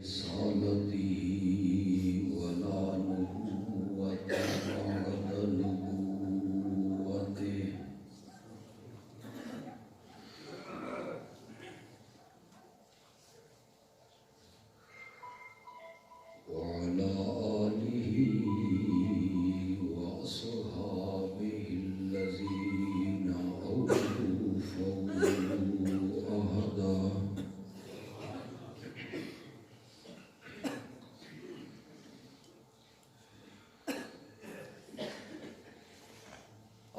رسالته ولا نبوة بعد نبوته وعلى آله وأصحابه الذين أوفوا عهده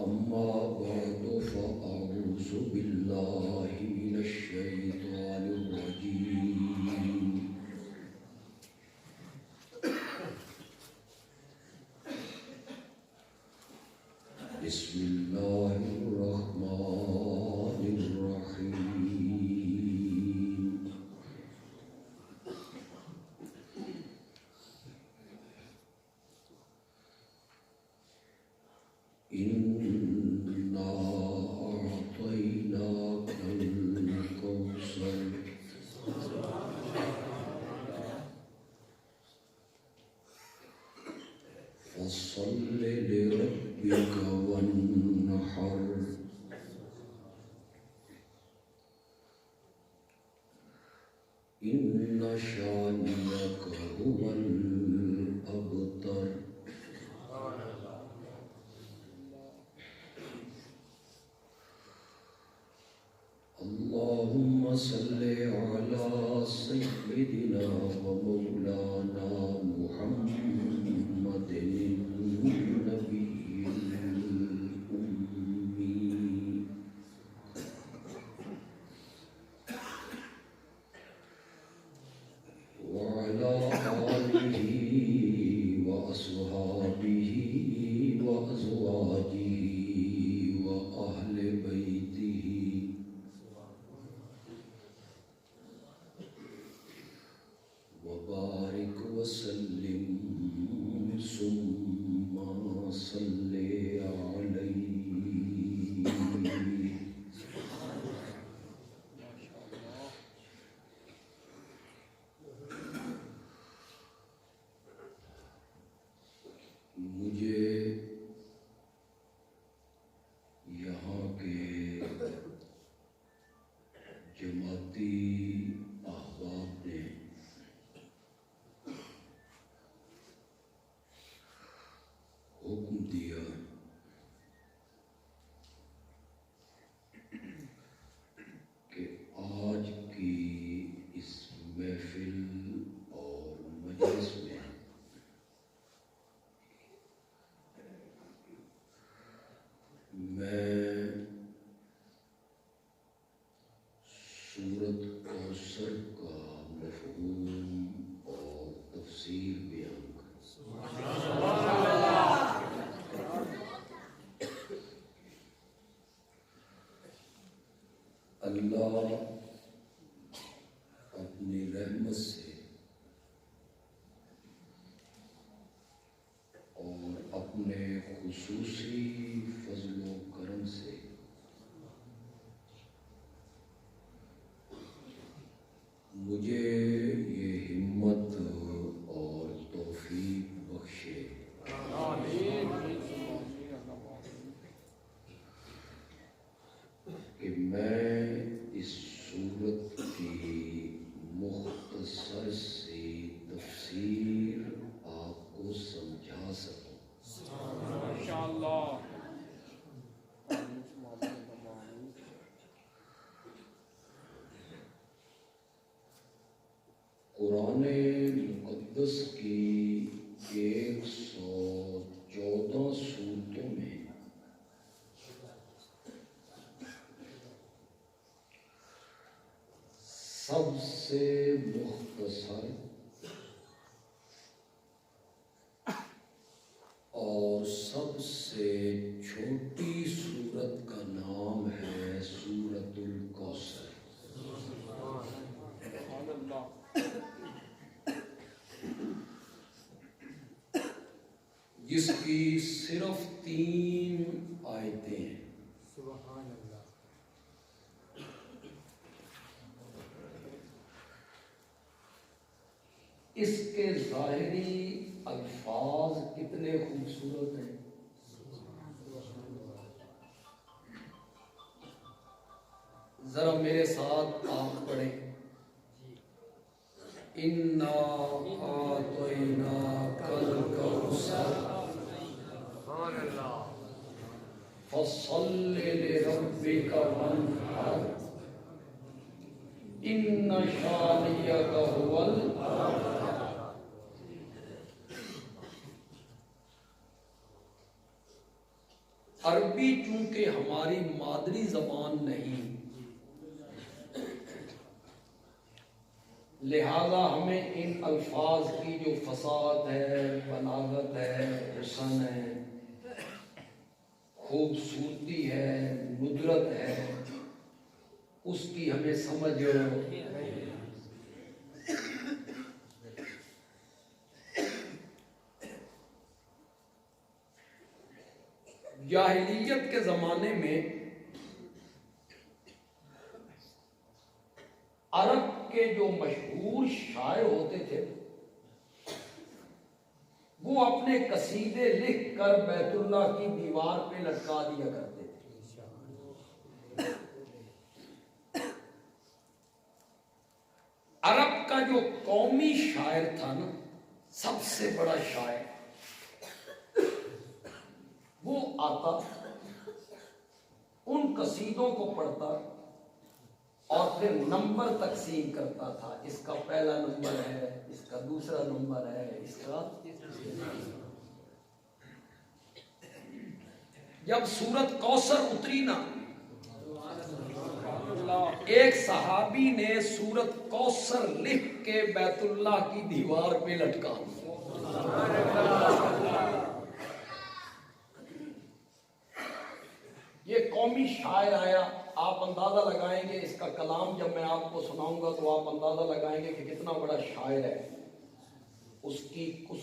أما بعد فأعوذ بالله من الشيطان الرجيم بسم الله الرحمن الرحيم إنا أعطيناك الكوثر فصل لربك وانحر إن شانئك هو الأبتر اللهم صل على سيدنا ومولانا محمد النبي الأمي وعلى آله وأصحابه وأزواجه وأهل بيته وبارك وسلم ثم صل عليه مجھے یہاں کے جماعتی احباب نے حکم دیا کہ آج کی اس محفل اور مجلس میں میں سورۃ کوثر کا مفہوم اور تفسیر بیان اللہ اپنی رحمت سے اور اپنے خصوصی فضل و کرم سے مجھے یہ ہمت اور توفیق بخشے کہ میں اس سورت کی مختصر سی تفسیر آپ کو سمجھا سکوں۔ قرآن مقدس کی 114 سورتوں میں سب سے مختصر اور سب سے چھوٹی سورت کا نام ہے سورۃ الکوثر۔ جس کی صرف 3 آیتیں ہیں۔ سبحان اللہ۔ اس کے ظاہری الفاظ کتنے خوبصورت ہیں. ذرا میرے ساتھ آپ پڑھیں. اِنَّا أَعْطَيْنَاكَ الْكَوْثَرَ فَصَلِّ لِرَبِّكَ وَانْحَرْ إِنَّ شَانِئَكَ هُوَ الْأَبْتَرُ. عربی چونکہ ہماری مادری زبان نہیں، لہذا ہمیں ان الفاظ کی جو فصاحت ہے، بلاغت ہے، حسن ہے، خوبصورتی ہے، ندرت ہے، اس کی ہمیں سمجھ جاہلیت کے زمانے میں عرب کے جو مشہور شاعر ہوتے تھے وہ اپنے قصیدے لکھ کر بیت اللہ کی دیوار پہ لٹکا دیا کرتے تھے. عرب کا جو قومی شاعر تھا نا، سب سے بڑا شاعر، وہ آتا، ان قصیدوں کو پڑھتا اور پھر نمبر تقسیم کرتا تھا. اس کا پہلا نمبر ہے، اس کا دوسرا نمبر ہے، اس کا. جب سورت کوثر اتری نا، ایک صحابی نے سورت کوثر لکھ کے بیت اللہ کی دیوار پہ لٹکا. یہ قومی شاعر آیا. آپ اندازہ لگائیں گے اس کا کلام جب میں آپ کو سناؤں گا تو آپ اندازہ لگائیں گے کہ کتنا بڑا شاعر ہے، اس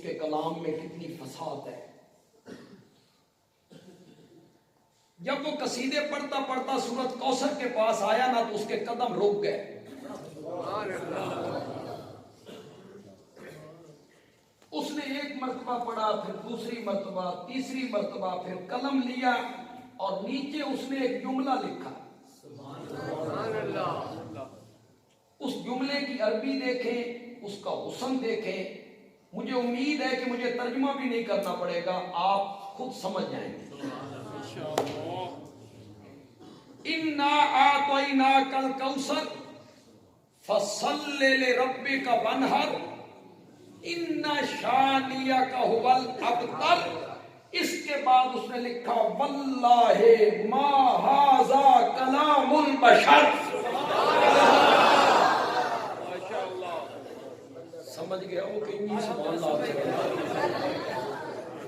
کے کلام میں کتنی فصاحت ہے. جب وہ قصیدے پڑھتا پڑھتا سورت کوثر کے پاس آیا نا تو اس کے قدم رک گئے. اس نے ایک مرتبہ پڑھا، پھر دوسری مرتبہ، تیسری مرتبہ، پھر قلم لیا اور نیچے اس نے ایک جملہ لکھا. اس جملے کی عربی دیکھیں، اس کا حسن دیکھیں. مجھے امید ہے کہ مجھے ترجمہ بھی نہیں کرنا پڑے گا، آپ خود سمجھ جائیں گے. اِنَّا أَعْطَيْنَاكَ الْكَوْثَرَ فَصَلِّ لِرَبِّكَ وَانْحَرْ إِنَّ شَانِئَكَ هُوَ الْأَبْتَرُ. اس کے بعد اس نے لکھا واللہ ما ھذا کلام البشر. سمجھ گیا وہ کہ نہیں؟ سبحان اللہ.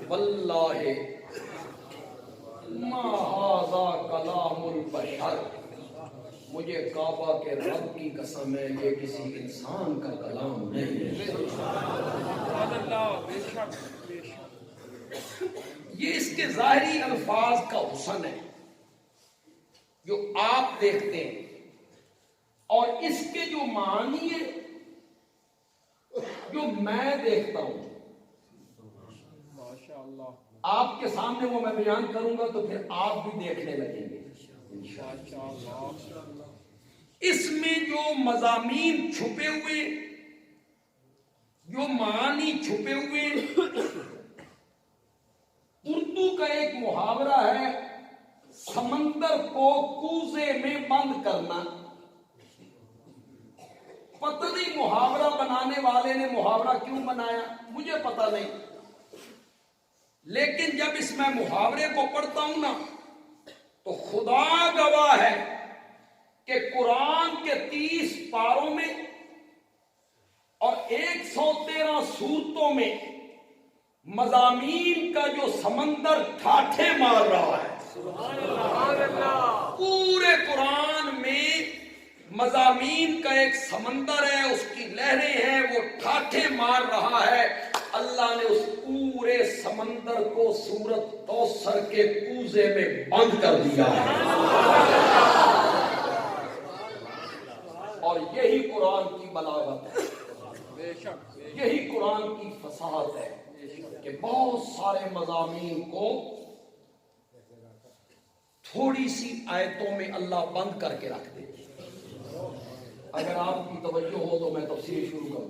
واللہ ما ھذا کلام البشر، مجھے کعبہ کے رب کی قسم ہے یہ کسی انسان کا کلام نہیں ہے. یہ اس کے ظاہری الفاظ کا حسن ہے جو آپ دیکھتے ہیں، اور اس کے جو معنی ہے جو میں دیکھتا ہوں. آپ کے سامنے وہ میں بیان کروں گا تو پھر آپ بھی دیکھنے لگیں گے انشاءاللہ. اس میں جو مضامین چھپے ہوئے، جو معانی چھپے ہوئے، اردو کا ایک محاورہ ہے سمندر کو کوزے میں بند کرنا. پتہ نہیں محاورہ بنانے والے نے محاورہ کیوں بنایا، مجھے پتہ نہیں، لیکن جب اس میں محاورے کو پڑھتا ہوں نا تو خدا گواہ ہے کہ قرآن کے 30 پاروں میں اور 113 سورتوں میں مضامین کا جو سمندر ٹھاٹھے مار رہا ہے. پورے قرآن میں مضامین کا ایک سمندر ہے، اس کی لہریں ہیں، وہ ٹھاٹھے مار رہا ہے. اللہ نے اس پورے سمندر کو سورت کوثر کے کوزے میں بند کر دیا ہے. اور یہی قرآن کی بلاغت ہے. یہی قرآن کی فصاحت ہے کہ بہت سارے مضامین کو تھوڑی سی آیتوں میں اللہ بند کر کے رکھ دے. اگر آپ کی توجہ ہو تو میں تفسیر شروع کروں.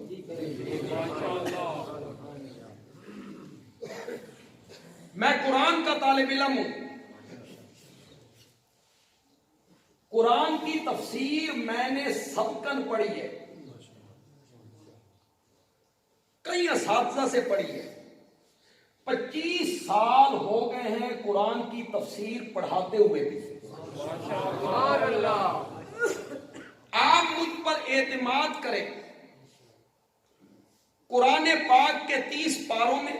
میں قرآن کا طالب علم ہوں. قرآن کی تفسیر میں نے سبقن پڑھی ہے, کئی اساتذہ سے پڑھی ہے. 25 سال ہو گئے ہیں قرآن کی تفسیر پڑھاتے ہوئے بھی. آپ مجھ پر اعتماد کریں, قرآن پاک کے 30 پاروں میں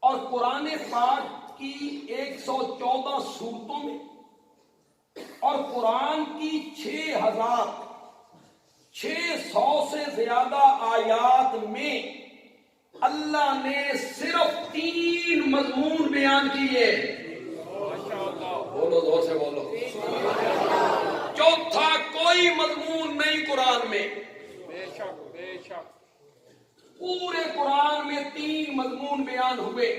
اور قرآن پاک کی 114 سورتوں میں اور قرآن کی 6,600 سے زیادہ آیات میں اللہ نے صرف 3 مضمون بیان کیے. بولو زور سے بولو. چوتھا کوئی مضمون نہیں قرآن میں. پورے قرآن میں 3 مضمون بیان ہوئے.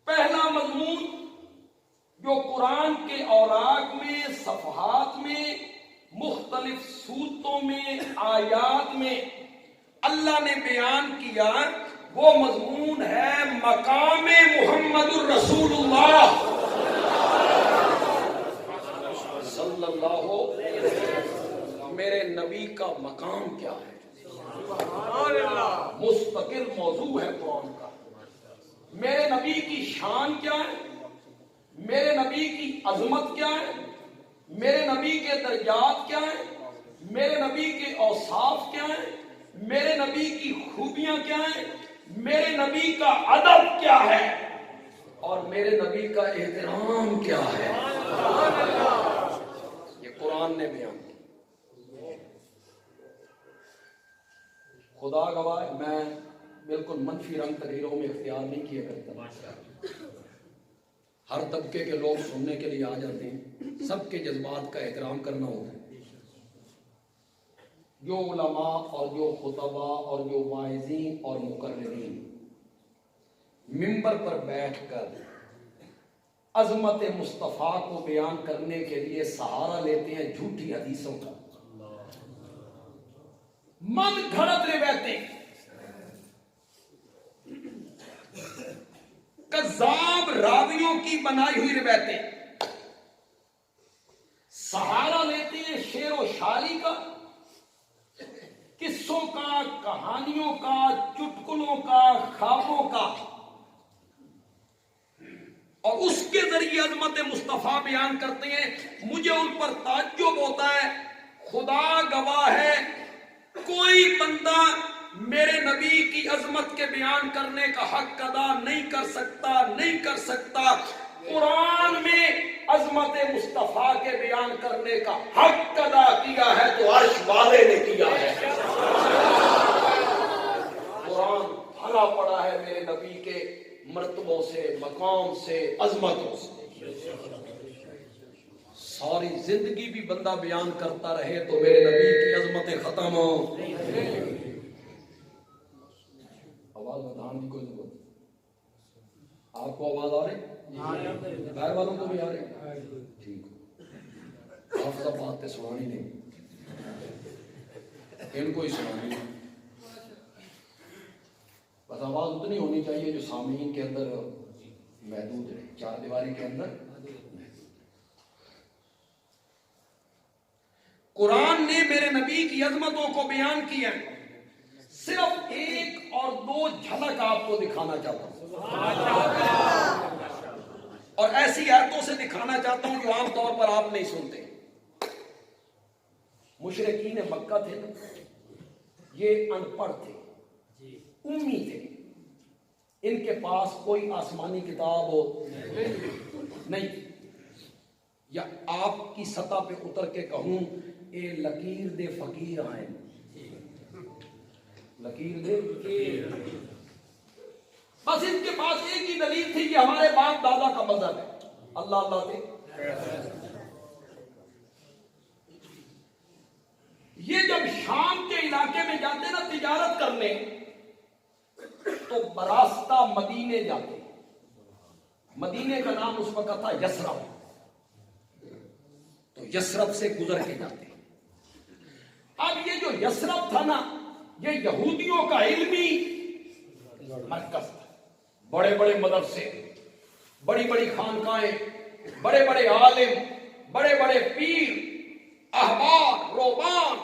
پہلا مضمون جو قرآن کے اوراق میں, صفحات میں, مختلف صورتوں میں, آیات میں اللہ نے بیان کیا, وہ مضمون ہے مقام محمد الرسول اللہ صلی اللہ علیہ وسلم. میرے نبی کا مقام کیا ہے, مستقل موضوع ہے قرآن کا. میرے نبی کی شان کیا ہے, میرے نبی کی عظمت کیا ہے, میرے نبی کے درجات کیا ہیں, میرے نبی کے اوصاف کیا ہیں, میرے نبی کی خوبیاں کیا ہیں, میرے نبی کا ادب کیا ہے, اور میرے نبی کا احترام کیا ہے. یہ قرآن نے بیان کیا. خدا گواہ ہے میں بالکل منفی رنگ تقریروں میں اختیار نہیں کیا کرتا. ہر طبقے کے لوگ سننے کے لیے آ جاتے ہیں, سب کے جذبات کا احترام کرنا ہوتا ہے. جو علماء اور جو خطبہ اور جو واعظین اور مقررین منبر پر بیٹھ کر عظمت مصطفیٰ کو بیان کرنے کے لیے سہارا لیتے ہیں جھوٹی حدیثوں کا, من گھڑت روایتیں, کذاب راویوں کی بنائی ہوئی روایتیں, سہارا لیتے ہیں شعر و شاعری کا, قصوں کا, کہانیوں کا, چٹکلوں کا, خوابوں کا, اور اس کے ذریعے عظمت مصطفیٰ بیان کرتے ہیں. مجھے ان پر تعجب ہوتا ہے. خدا گواہ ہے کوئی بندہ میرے نبی کی عظمت کے بیان کرنے کا حق ادا نہیں کر سکتا. قرآن میں عظمت مصطفیٰ کے بیان کرنے کا حق ادا کیا ہے تو عرش والے نے کیا ہے. قرآن بھرا پڑا ہے میرے نبی کے مرتبوں سے, مقام سے, عظمتوں سے. ساری زندگی بھی بندہ بیان کرتا رہے تو میرے نبی کی عظمتیں ختم ہو. آواز بتانے کی کوئی ضرورت نہیں. آپ کو آواز آ رہی, باہر والوں کو بھی آ رہی؟ ٹھیک ہو. حافظہ باتیں سنانی نہیں, ان کو ہی سنانی ہے. بس آواز اتنی ہونی چاہیے جو سامعین کے اندر محدود ہے, 4 دیواری کے اندر. قرآن نے میرے نبی کی عظمتوں کو بیان کیا. صرف 1 اور 2 جھلک آپ کو دکھانا چاہتا ہوں, اور ایسی آیتوں سے دکھانا چاہتا ہوں جو عام طور پر آپ نہیں سنتے. مشرکین مکہ تھے, یہ ان پڑھ تھے, امی تھے, ان کے پاس کوئی آسمانی کتاب ہو نہیں. یا آپ کی سطح پہ اتر کے کہوں اے لکیر دے فقیر آئے, لکیر دے فقیر. بس ان کے پاس ایک ہی دلیل تھی کہ ہمارے باپ دادا کا مذہب ہے, اللہ اللہ تھے. یہ جب شام کے علاقے میں جاتے نا تجارت کرنے تو براستہ مدینے جاتے. مدینے کا نام اس وقت تھا یثرب, تو یثرب سے گزر کے جاتے. اب یہ جو یثرب تھا نا یہ یہودیوں کا علمی مرکز تھا. بڑے بڑے مدرسے, بڑی بڑی خانقاہیں, بڑے بڑے عالم, بڑے بڑے پیر, احبار, روبان,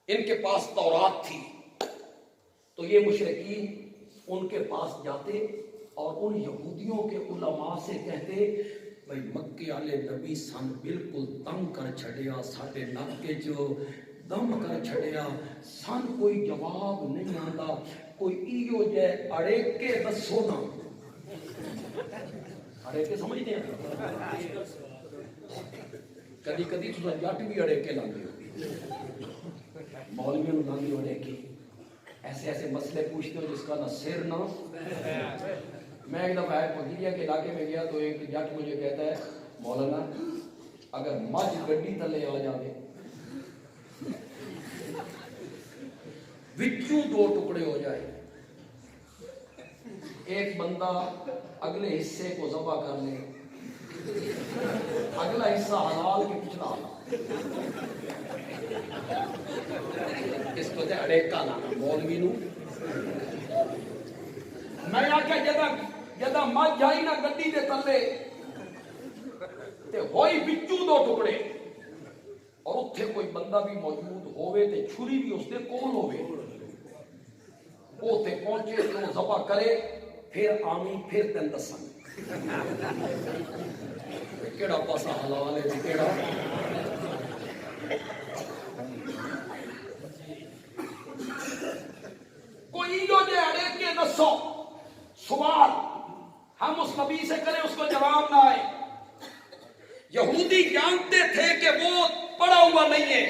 ان کے پاس تورات تھی. تو یہ مشرکین ان کے پاس جاتے اور ان یہودیوں کے علماء سے کہتے بھائی مکے والے نبی سن بالکل تنگ کر چھڑیا, ساڈے نک جو دم کر چھڑیا, سن کوئی جواب نہیں آتا, کوئی ایو جے اڑے کے دسو نا. اڑے کے سمجھتے ہیں کدی کدی تو جٹ بھی اڑے کے لاندے ہو, مولویوں لاندے اڑے کے, ایسے ایسے مسئلے پوچھتے ہو جس کا نہ سر نہ. میں ایک دفعہ پگیریا کے علاقے میں گیا تو ایک جٹ مجھے کہتا ہے مولانا اگر مجھ گڈی تلے آ جاوے وچوں دو ٹکڑے ہو جائے, ایک بندہ اگلے حصے کو ذبح کر لے, اگلا حصہ حلال کے پچھلا حلال, اس کو تے اڑیکا لانا مولوی نو. میں آخیا جدا مجھ آئی نا گڈی دے تلے تے ہوئی وچوں دو ٹکڑے, اور اتھے کوئی بندہ بھی موجود ہوئے تے چھری بھی اس دے کول ہوئے, وہ تے پہنچے تو ذبح کرے, پھر آمی پھر تین دساں کیڑا پاسا حلال ہے کیڑا. کوئی جو دے اڑے کے دسو سوال ہم اس نبی سے کریں اس کو جواب نہ آئے. یہودی جانتے تھے کہ وہ پڑھا ہوا نہیں ہے,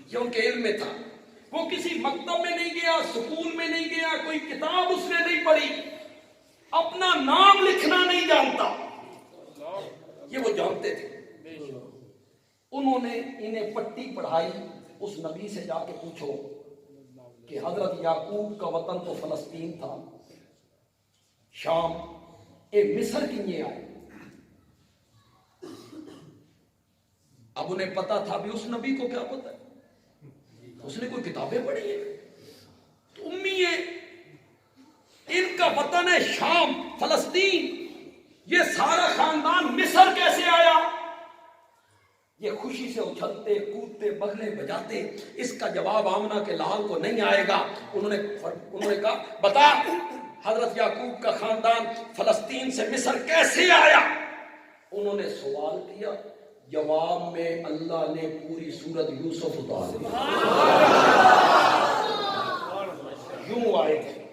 یہ ان کے علم میں تھا. وہ کسی مکتب میں نہیں گیا, سکول میں نہیں گیا, کوئی کتاب اس نے نہیں پڑھی, اپنا نام لکھنا نہیں جانتا, یہ وہ جانتے تھے. انہوں نے انہیں پٹی پڑھائی. اس نبی سے جا کے پوچھو کہ حضرت یعقوب کا وطن تو فلسطین تھا, شام, اے مصر کیے آئے. اب انہیں پتا تھا بھی اس نبی کو کیا پتا ہے, اس نے کوئی کتابیں پڑھی ہیں, تو امی ہے, ان کا وطن ہے شام, فلسطین, یہ سارا خاندان مصر کیسے آیا؟ یہ خوشی سے اچھلتے کودتے بغلے بجاتے, اس کا جواب آمنہ کے لال کو نہیں آئے گا. انہوں نے کہا بتا حضرت یعقوب کا خاندان فلسطین سے مصر کیسے آیا؟ انہوں نے سوال کیا, جواب میں اللہ نے پوری سورت یوسف اتار دی. یوں آئے تھے,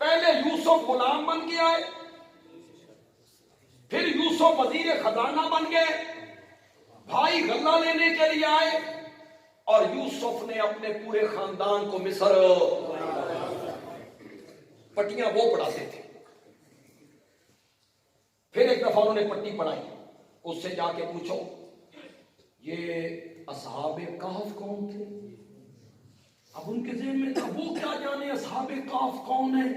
پہلے یوسف غلام بن کے آئے, پھر یوسف وزیر خزانہ بن گئے, بھائی غلہ لینے کے لیے آئے, اور یوسف نے اپنے پورے خاندان کو مصر, پٹیاں وہ پڑھاتے تھے. پھر ایک دفعہ انہوں نے پٹی پڑھائی, اس سے جا کے پوچھو یہ اصحاب کہف کون تھے؟ اب ان کے ذہن میں تھا وہ کیا جانے اصحاب کہف کون ہے,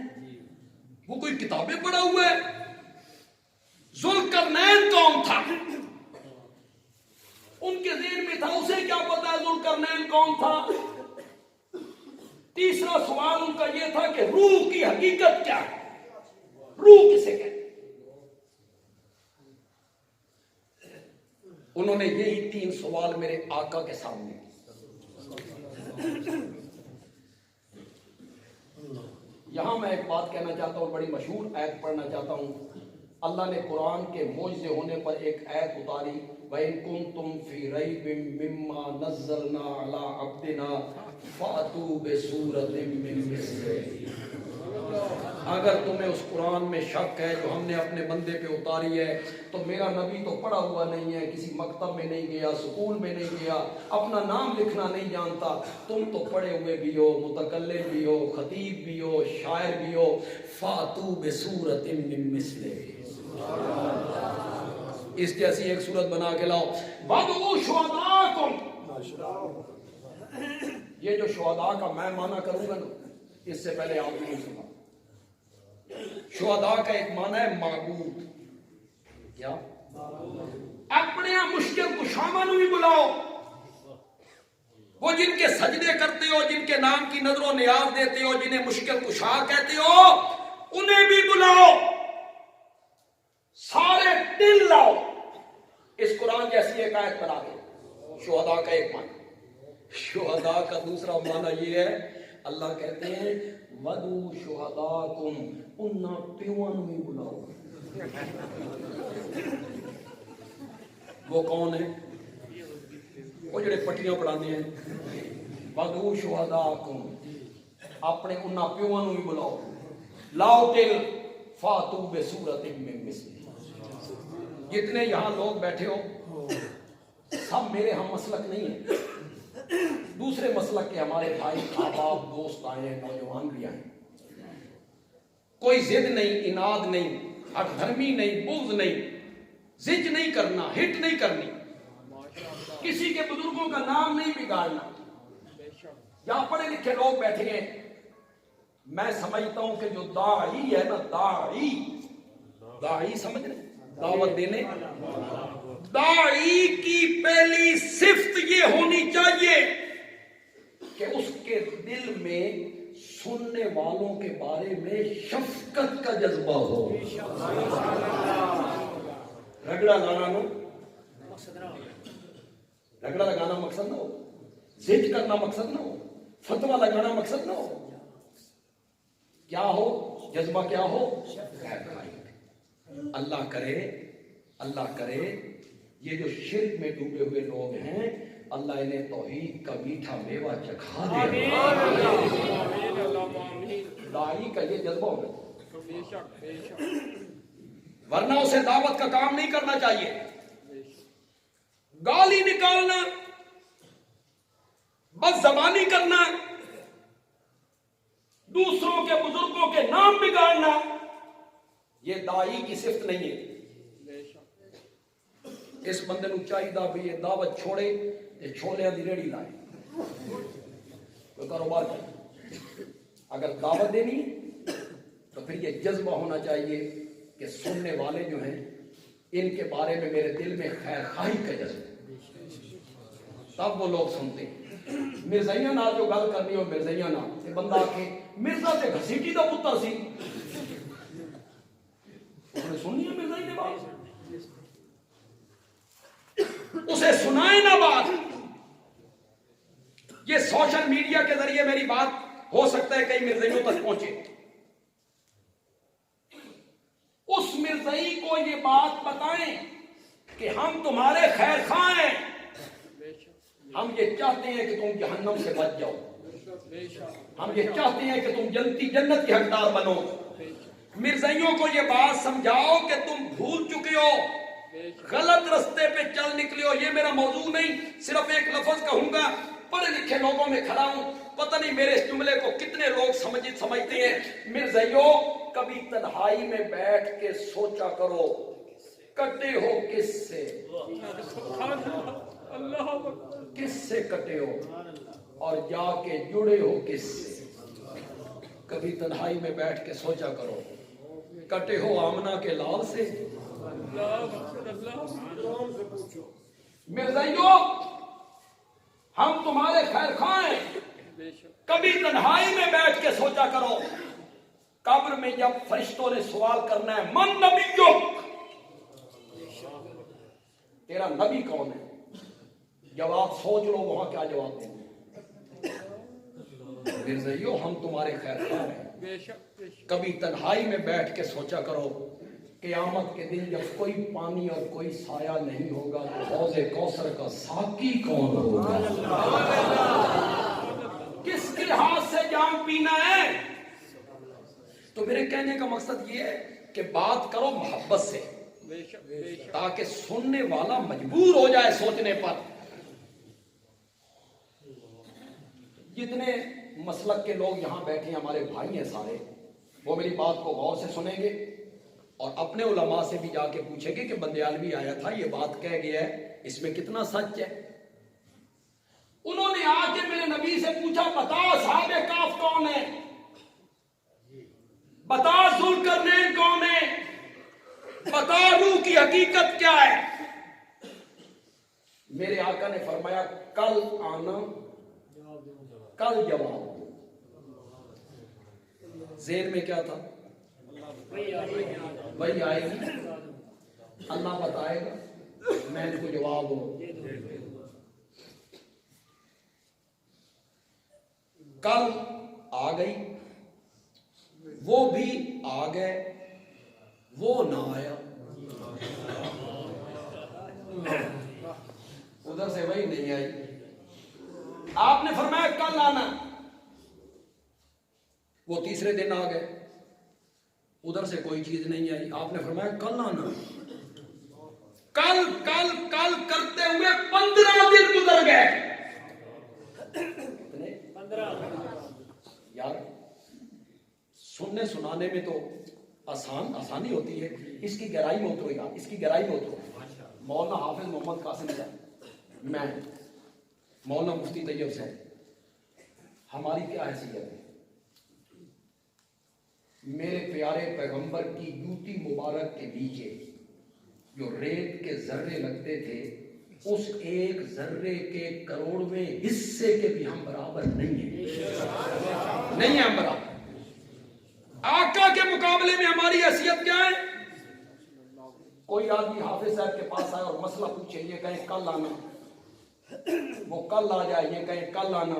وہ کوئی کتابیں پڑھا ہوا ہے. ذوالقرنین کون تھا؟ ان کے ذہن میں تھا اسے کیا پتا ہے ذوالقرنین کون تھا. تیسرا سوال ان کا یہ تھا کہ روح کی حقیقت کیا ہے, روح کسے کہتے. انہوں نے یہی 3 سوال میرے آقا کے سامنے. یہاں میں ایک بات کہنا چاہتا ہوں, بڑی مشہور آیت پڑھنا چاہتا ہوں. اللہ نے قرآن کے معجزے ہونے پر ایک آیت اتاری, وَإِن كُنتُمْ فِي رَيْبٍ مِّمَّا نَزَّلْنَا عَلَىٰ عَبْدِنَا فَأْتُوا بِسُورَةٍ مِّن مِّثْلِهِ. اگر تمہیں اس قرآن میں شک ہے جو ہم نے اپنے بندے پہ اتاری ہے, تو میرا نبی تو پڑھا ہوا نہیں ہے, کسی مکتب میں نہیں گیا, سکول میں نہیں گیا, اپنا نام لکھنا نہیں جانتا, تم تو پڑھے ہوئے بھی ہو, متکلم بھی ہو, خطیب بھی ہو, شاعر بھی ہو, فَأْتُوا بِسُورَةٍ مِّن مِّثْلِهِ. اس جیسی ایک صورت بنا کے لاؤ. وَادْعُوا شُهَدَاءَكُمْ. یہ جو شہداء کا میں معنی کروں گا نا، اس سے پہلے آپ نے سنا. شہداء کا ایک معنی ہے معبود. کیا؟ اپنے مشکل کشاواں نو بھی بلاؤ. وہ جن کے سجدے کرتے ہو، جن کے نام کی نظر و نیاز دیتے ہو، جنہیں مشکل کشا کہتے ہو، انہیں بھی بلاؤ. سارے دل لاؤ. اس قرآن جیسی ایک آیت بنا کے. شہداء کا ایک معنی. شہداء کا دوسرا معنی یہ ہے، اللہ کہتے ہیں وَادْعُوا شُهَدَاءَكُمْ. انہاں پیواں نو بھی بلاؤ. وہ کون ہے؟ وہ جڑے پٹیاں پڑھانے ہیں. وَادْعُوا شُهَدَاءَكُمْ. اپنے انہاں پیواں نو بھی بلاؤ. لاؤ دل. فَاتُوا بِسُورَةٍ مِّن مِّثْلِهِ. جتنے یہاں لوگ بیٹھے ہو سب میرے ہم مسلک نہیں ہیں. دوسرے مسلک کے ہمارے بھائی احباب دوست آئے ہیں، نوجوان بھی آئے. کوئی ضد نہیں، اناد نہیں، ہٹ دھرمی نہیں، بغض نہیں، زج نہیں کرنا، ہٹ نہیں کرنی، کسی کے بزرگوں کا نام نہیں بگاڑنا. یہاں پڑھے لکھے لوگ بیٹھے ہیں. میں سمجھتا ہوں کہ جو داعی ہے نا، داعی سمجھ رہے، دعوت دینے، داعی کی پہلی صفت یہ ہونی چاہیے کہ اس کے دل میں سننے والوں کے بارے میں شفقت کا جذبہ ہو. رگڑا لانا رگڑا لگانا مقصد نہ ہو، زج کرنا مقصد نہ ہو، فتویٰ لگانا مقصد نہ ہو. کیا ہو جذبہ؟ کیا ہو؟ اللہ کرے یہ جو شرک میں ڈوبے ہوئے لوگ ہیں، اللہ انہیں توحید کا میٹھا میوہ چکھا دے. داعی کا یہ جذبہ ہوگا، ورنہ اسے دعوت کا کام نہیں کرنا چاہیے. گالی نکالنا، بس زبانی کرنا، دوسروں کے بزرگوں کے نام بگاڑنا، یہ داعی کی صفت نہیں ہے. اس بندے نو چاہیے بھی یہ دعوت چھوڑے تے چھولیاں دی ریڑھی لائے، کوئی کاروبار کرے. اگر دعوت دینی تو پھر یہ جذبہ ہونا چاہیے کہ سننے والے جو ہیں ان کے بارے میں میرے دل میں خیر خواہی کا جذبہ، تب وہ لوگ سنتے ہیں. مرزائیاں نال جو گل کرنی ہو، مرزائیاں نال تے بندہ آ کے مرزا تے گھسیٹی دا پتر سی، اس نے سننی ہے مرزائی نے بات، اسے سنائے نہ بات. یہ سوشل میڈیا کے ذریعے میری بات ہو سکتا ہے کئی مرزائیوں تک پہنچے. اس مرزائی کو یہ بات بتائیں کہ ہم تمہارے خیر خواہ ہیں، ہم یہ چاہتے ہیں کہ تم جہنم سے بچ جاؤ، ہم یہ چاہتے ہیں کہ تم جنت کے حقدار بنو. مرزائیوں کو یہ بات سمجھاؤ کہ تم بھول چکے ہو، غلط رستے پہ چل نکلے ہو. یہ میرا موضوع نہیں، صرف ایک لفظ کہوں گا. پڑھے لکھے لوگوں میں کھڑا ہوں، پتہ نہیں میرے اس جملے کو کتنے لوگ سمجھتے ہیں. مرزائیوں، کبھی تنہائی میں بیٹھ کے سوچا کرو کٹے ہو کس سے، کس سے کٹے ہو اور جا کے جڑے ہو کس سے. کبھی تنہائی میں بیٹھ کے سوچا کرو کٹے ہو آمنہ کے لال سے. مرزائیوں، ہم تمہارے خیر خواہ ہیں. کبھی تنہائی میں بیٹھ کے سوچا کرو قبر میں جب فرشتوں نے سوال کرنا ہے من نبیک، تیرا نبی کون ہے، جواب سوچ لو وہاں کیا جواب دیں گے. مرزائیوں، ہم تمہارے خیر خواہ ہیں. کبھی تنہائی میں بیٹھ کے سوچا کرو قیامت کے دن جب کوئی پانی اور کوئی سایہ نہیں ہوگا تو حوض کوثر کا ساقی کون ہوگا. کس کے ہاتھ سے جام پینا ہے. تو میرے کہنے کا مقصد یہ ہے کہ بات کرو محبت سے، تاکہ سننے والا مجبور ہو جائے سوچنے پر. جتنے مسلک کے لوگ یہاں بیٹھے ہیں ہمارے بھائی ہیں سارے، وہ میری بات کو غور سے سنیں گے اور اپنے علماء سے بھی جا کے پوچھیں گے کہ بندیالوی آیا تھا یہ بات کہہ گیا ہے, اس میں کتنا سچ ہے. انہوں نے آ کے میرے نبی سے پوچھا بتا اصحاب کہف کون ہے, بتا ذوالقرنین کون ہے, بتا روح کی حقیقت کیا ہے. میرے آقا نے فرمایا کل آنا کل جواب دو. ذہن میں کیا تھا؟ وہی آئے گی, اللہ بتائے گا, میں ان کو جواب دوں. کل آ گئی, وہ بھی آ گئے, وہ نہ آیا. ادھر سے وہی نہیں آئی. آپ نے فرمایا کل آنا, وہ تیسرے دن آ گئے, ادھر سے کوئی چیز نہیں آئی. آپ نے فرمایا کل آنا. کل کل کل کرتے ہوئے 15 دن گزر گئے. کتنے؟ 15. یار سننے سنانے میں تو آسانی ہوتی ہے, اس کی گہرائی میں اترو گا, اس کی گہرائی میں اترو. مولانا حافظ محمد قاسم صاحب, میں مولانا مفتی طیب صاحب, ہماری کیا حیثیت ہے؟ میرے پیارے پیغمبر کی جوتی مبارک کے نیچے جو ریت کے ذرے لگتے تھے, اس ایک ذرے کے کروڑویں حصے کے بھی ہم برابر نہیں ہیں. نہیں ہیں ہم برابر. آقا کے مقابلے میں ہماری حیثیت کیا ہے؟ کوئی آدمی حافظ صاحب کے پاس آئے اور مسئلہ پوچھے, یہ کہیں کل آنا, وہ کل آ جائے, یہ کہیں کل آنا,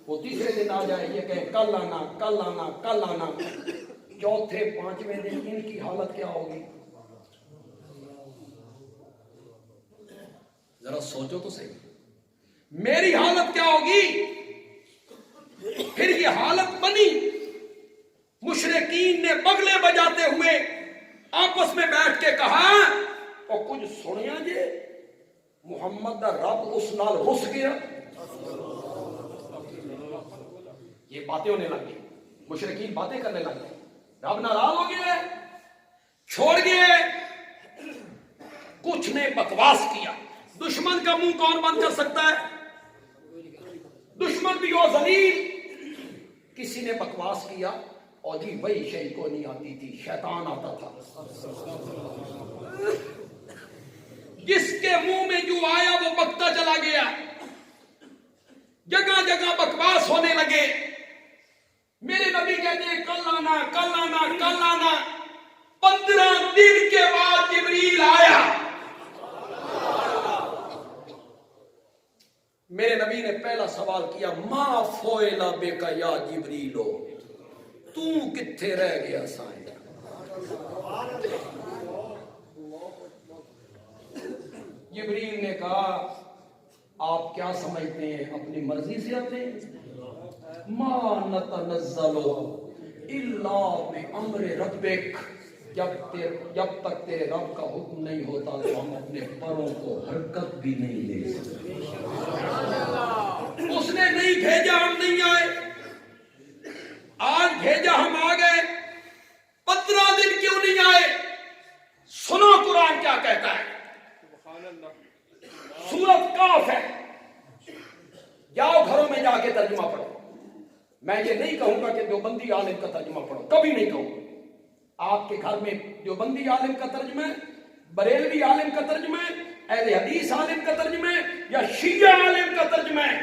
وہ تیسرے دن آ جائے, یہ کہیں کل آنا کل آنا کل آنا. چوتھے پانچویں دن ان کی حالت کیا ہوگی؟ ذرا سوچو تو صحیح, میری حالت کیا ہوگی؟ پھر یہ حالت بنی, مشرکین نے بغلے بجاتے ہوئے آپس میں بیٹھ کے کہا اور کچھ سنیا جے محمد دا رب اس نال رس گیا. یہ باتیں ہونے لگ گئی, مشرکین باتیں کرنے لگ گئے, رب ناراض ہو گیا, چھوڑ گئے. کچھ نے بکواس کیا. دشمن کا منہ کون بند کر سکتا ہے؟ دشمن بھی ہو ذلیل. کسی نے بکواس کیا اور جی وہی شیء کو نہیں آتی تھی, شیطان آتا تھا. جس کے منہ میں جو آیا وہ بکتا چلا گیا. جگہ جگہ بکواس ہونے لگے. میرے نبی کہتے ہیں کل آنا کل آنا کل آنا. 15 دن کے بعد جبریل آیا. میرے نبی نے پہلا سوال کیا ما فوئل بک یا جبریلو, تو کتھے رہ گیا سائیں. جبریل نے کہا آپ کیا سمجھتے ہیں اپنی مرضی سے آتے ہیں؟ ما نتنزل الا بامر ربک, جب تک تیرے رب کا حکم نہیں ہوتا تو ہم اپنے پروں کو حرکت بھی نہیں دے سکتے. اس نے نہیں بھیجا ہم نہیں آئے, آج بھیجا ہم آ گئے. 15 دن کیوں نہیں آئے؟ سنو قرآن کیا کہتا ہے. سورۃ کاف ہے, جاؤ گھروں میں جا کے ترجمہ پڑھو. میں یہ نہیں کہوں گا کہ دیوبندی عالم کا ترجمہ پڑھو, کبھی نہیں کہوں گا. آپ کے گھر میں دیوبندی عالم کا ترجمہ ہے, بریلوی عالم کا ترجمہ ہے, اہل حدیث عالم کا ترجمہ ہے, یا شیعہ عالم کا ترجمہ ہے,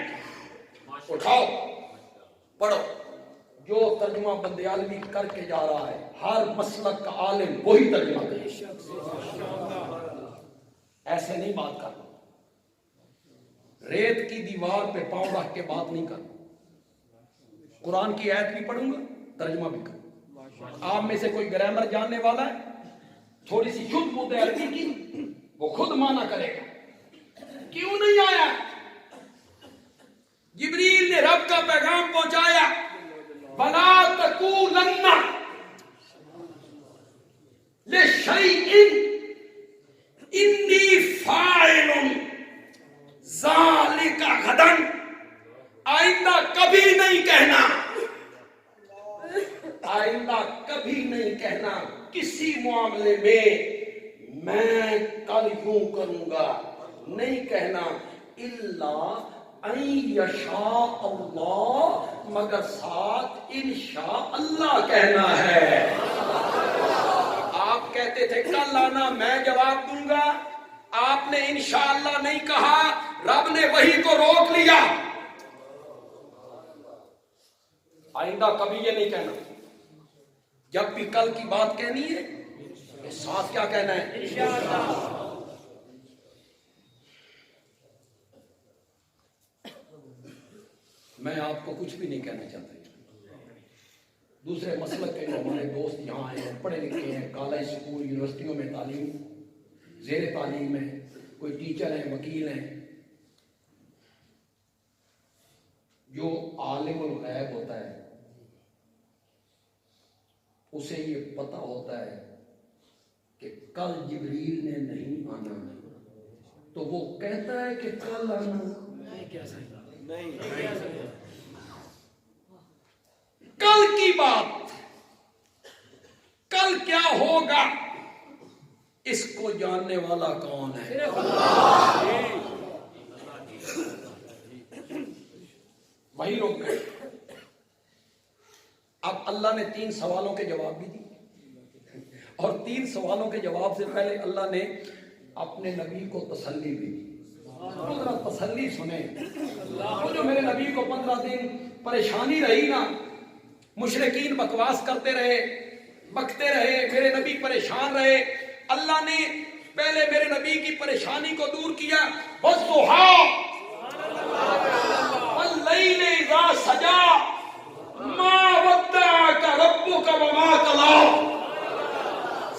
اٹھاؤ پڑھو. جو ترجمہ بندیالوی کر کے جا رہا ہے ہر مسلک کا عالم وہی ترجمہ کرے. ایسے نہیں بات کرنا. ریت کی دیوار پہ پاؤں رکھ کے بات نہیں کرنا. قرآن کی آیت بھی پڑھوں گا, ترجمہ بھی کروں. آپ میں سے کوئی گرامر جاننے والا ہے تھوڑی سی شدھ بوت عربی کی, وہ خود مانا کرے گا. کیوں نہیں آیا؟ جبریل نے رب کا پیغام پہنچایا. وَلَا تَقُولَنَّ لِشَيْءٍ إِنِّي فَاعِلٌ ذَلِكَ غَدًا. آئندہ کبھی نہیں کہنا, آئندہ کبھی کبھی نہیں کہنا کسی معاملے میں میں کل یوں کروں گا، نہیں کہنا الا ان یشاء اللہ، مگر ساتھ انشاء اللہ کہنا ہے۔ آپ کہتے تھے کل آنا میں جواب دوں گا، آپ نے انشاءاللہ نہیں کہا، رب نے وہی کو روک لیا۔ آئندہ کبھی یہ نہیں کہنا، جب بھی کل کی بات کہنی ہے ساتھ کیا کہنا ہے؟ انشاءاللہ۔ میں آپ کو کچھ بھی نہیں کہنا چاہتا۔ دوسرے مسلک کے جو ہمارے دوست یہاں ہیں، پڑھے لکھے ہیں، کالج اسکول یونیورسٹیوں میں تعلیم زیر تعلیم ہے، کوئی ٹیچر ہیں، وکیل ہیں، جو عالم الغیب ہوتا ہے اسے یہ پتہ ہوتا ہے کہ کل جبریل نے نہیں آنا، تو وہ کہتا ہے کہ کل آنا نہیں، کل کی بات، کل کیا ہوگا اس کو جاننے والا کون ہے؟ وہی لوگ گئے۔ اب اللہ نے 3 سوالوں کے جواب بھی دیے، اور 3 سوالوں کے جواب سے پہلے اللہ نے اپنے نبی کو تسلی بھی دی۔ ذرا تسلی سنیں، وہ جو میرے نبی کو 15 دن پریشانی رہی نا، مشرکین بکواس کرتے رہے، بکتے رہے، میرے نبی پریشان رہے، اللہ نے پہلے میرے نبی کی پریشانی کو دور کیا۔ وَالضُّحَىٰ وَاللَّيْلِ إِذَا سَجَىٰ مَا وَدَّعَكَ رَبُّكَ وَمَا قَلَىٰ۔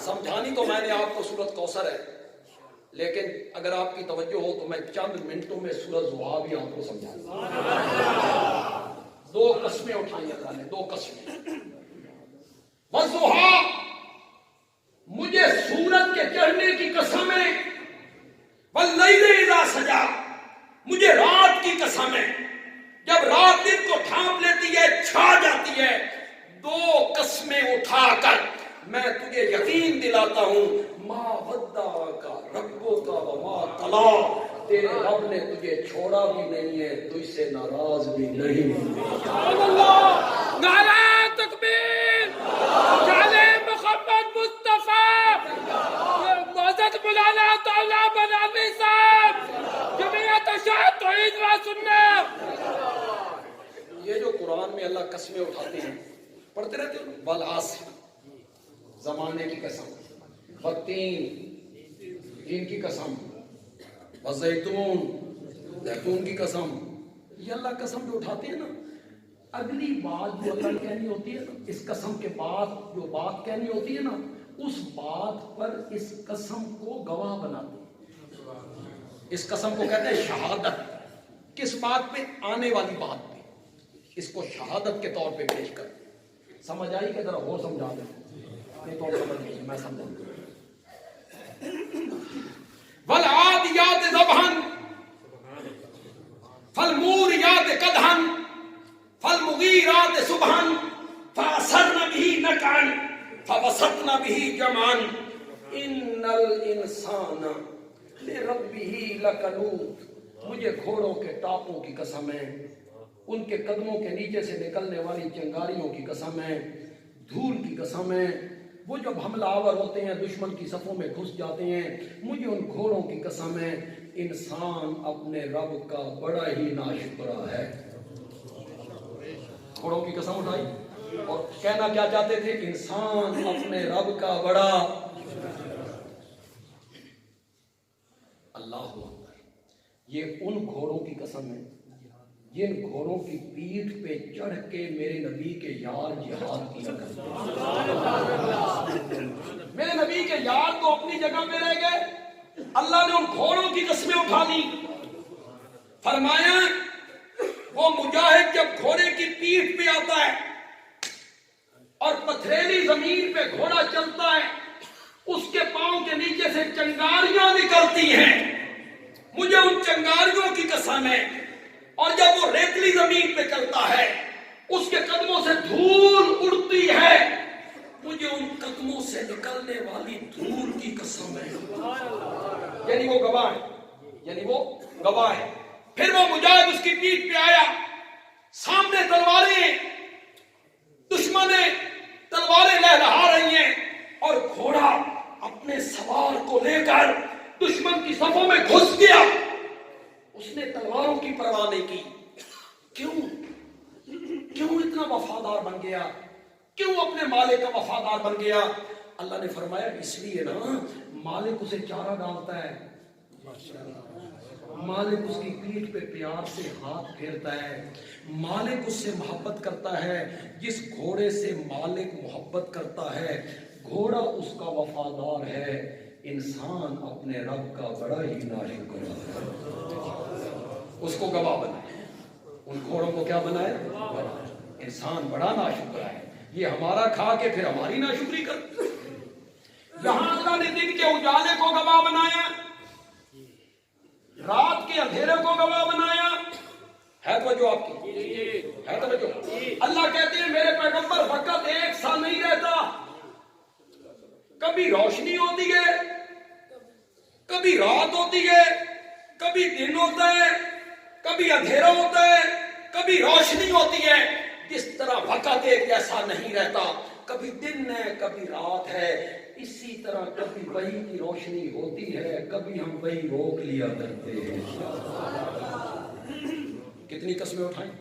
سمجھانی تو میں نے آپ کو سورۃ کوثر ہے، لیکن اگر آپ کی توجہ ہو تو میں چند منٹوں میں سورۃ ضحیٰ بھی آپ کو سمجھا دوں۔ 2 قسمیں اٹھائیں اللہ نے، 2 قسمیں۔ وَالضُّحَىٰ، مجھے سورج کے چڑھنے کی قسم ہے، وَاللَّيْلِ إِذَا سَجَىٰ، مجھے رات کی قسم ہے، جب رات دن کو ڈھانپ لیتی ہے، چھا جاتی ہے، 2 قسمیں اٹھا کر میں تجھے یقین دلاتا ہوں، ما ودعک ربک وما قلیٰ، تیرے رب نے تجھے چھوڑا بھی نہیں ہے، تجھ سے ناراض بھی نہیں۔ سبحان اللہ، نعرہ تکبیر، جعل محمد مصطفیٰ، معزز مولانا طلحہ بنامی صاحب، جمعیت اشاعت توحید و سنت۔ یہ جو قرآن میں اللہ قسمیں اٹھاتے ہیں، پڑھتے رہتے ہیں، والعصر، زمانے کی قسم، والتین، تین کی قسم، والزیتون، زیتون کی قسم، یہ اللہ قسم جو اٹھاتے ہیں نا، اگلی بات جو اللہ کہنی ہوتی ہے نا، اس قسم کے بعد جو بات کہنی ہوتی ہے نا، اس بات پر اس قسم کو گواہ بناتے ہیں۔ اس قسم کو کہتے ہیں شہادت۔ کس بات پہ؟ آنے والی بات پہ، اس کو شہادت کے طور پہ پیش کر۔ سمجھ آئی کہ ذرا اور سمجھا دیں؟ نہیں تو سمجھ نہیں، میں سمجھا۔ وَالْعَادِيَاتِ ضَبْحًا فَالْمُورِيَاتِ قَدْحًا فَالْمُغِيرَاتِ صُبْحًا فَأَثَرْنَ بِهِ نَقْعًا فَوَسَطْنَ بِهِ جَمْعًا إِنَّ الْإِنسَانَ لِرَبِّهِ لَكَنُودٌ۔ مجھے گھوڑوں کے ٹاپوں کی قسم ہے، ان کے قدموں کے نیچے سے نکلنے والی چنگاریوں کی قسم ہے، دھول کی قسم ہے، وہ جب حملہ آور ہوتے ہیں دشمن کی صفوں میں گھس جاتے ہیں، مجھے ان گھوڑوں کی قسم ہے، انسان اپنے رب کا بڑا ہی ناشکرا ہے۔ گھوڑوں کی قسم اٹھائی اور کہنا کیا چاہتے تھے؟ انسان اپنے رب کا بڑا۔ اللہ اکبر، یہ ان گھوڑوں کی قسم ہے جن گھوڑوں کی پیٹھ پہ چڑھ کے میرے نبی کے یار جہاد کیا کرتے ہیں۔ میرے نبی کے یار تو اپنی جگہ پہ رہ گئے، اللہ نے ان گھوڑوں کی قسمیں اٹھا لی۔ فرمایا وہ مجاہد جب گھوڑے کی پیٹھ پہ آتا ہے اور پتھریلی زمین پہ گھوڑا چلتا ہے، اس کے پاؤں کے نیچے سے چنگاریاں نکلتی ہیں، مجھے ان چنگاریوں کی قسم ہے۔ اور جب وہ ریتلی زمین پہ چلتا ہے، اس کے قدموں سے دھول اڑتی ہے، مجھے ان قدموں سے نکلنے والی دھول کی قسم ہے. یعنی وہ گواہ ہے, یعنی وہ گواہ ہے. پھر وہ مجاہد اس کی پیٹھ پہ آیا, سامنے تلواریں, دشمن تلواریں لہرا رہی ہیں, اور گھوڑا اپنے سوار کو لے کر دشمن کی صفوں میں گھس گیا. اس نے تلواروں کی پرواہ نہیں کی. کیوں اتنا وفادار بن گیا؟ کیوں اپنے مالک کا وفادار بن گیا؟ اللہ نے فرمایا اس لیے نا, مالک اسے چارہ ڈالتا ہے, مالک اس کی پیٹھ پہ پیار سے ہاتھ پھیرتا ہے, مالک اس سے محبت کرتا ہے. جس گھوڑے سے مالک محبت کرتا ہے, گھوڑا اس کا وفادار ہے. انسان اپنے رب کا بڑا ہی ناشکر ہے. اس کو گواہ بنائے, ان گھوڑوں کو کیا بنائے؟ انسان بڑا ناشکر ہے. یہ ہمارا کھا کے پھر ہماری ناشکری کرتا. یہاں اللہ نے دن کے اجالے کو گواہ بنایا, رات کے اندھیرے کو گواہ بنایا. ہے توجہ آپ کی؟ ہے توجہ؟ اللہ کہتے ہیں میرے پیغمبر وقت ایک سا نہیں رہتا, کبھی روشنی ہوتی ہے, کبھی رات ہوتی ہے, کبھی دن ہوتا ہے, کبھی اندھیرا ہوتا ہے, کبھی روشنی ہوتی ہے. جس طرح وقت ایک جیسا نہیں رہتا, کبھی دن ہے کبھی رات ہے, اسی طرح کبھی وحی کی روشنی ہوتی ہے, کبھی ہم وحی روک لیا کرتے ہیں. کتنی قسمیں اٹھائیں؟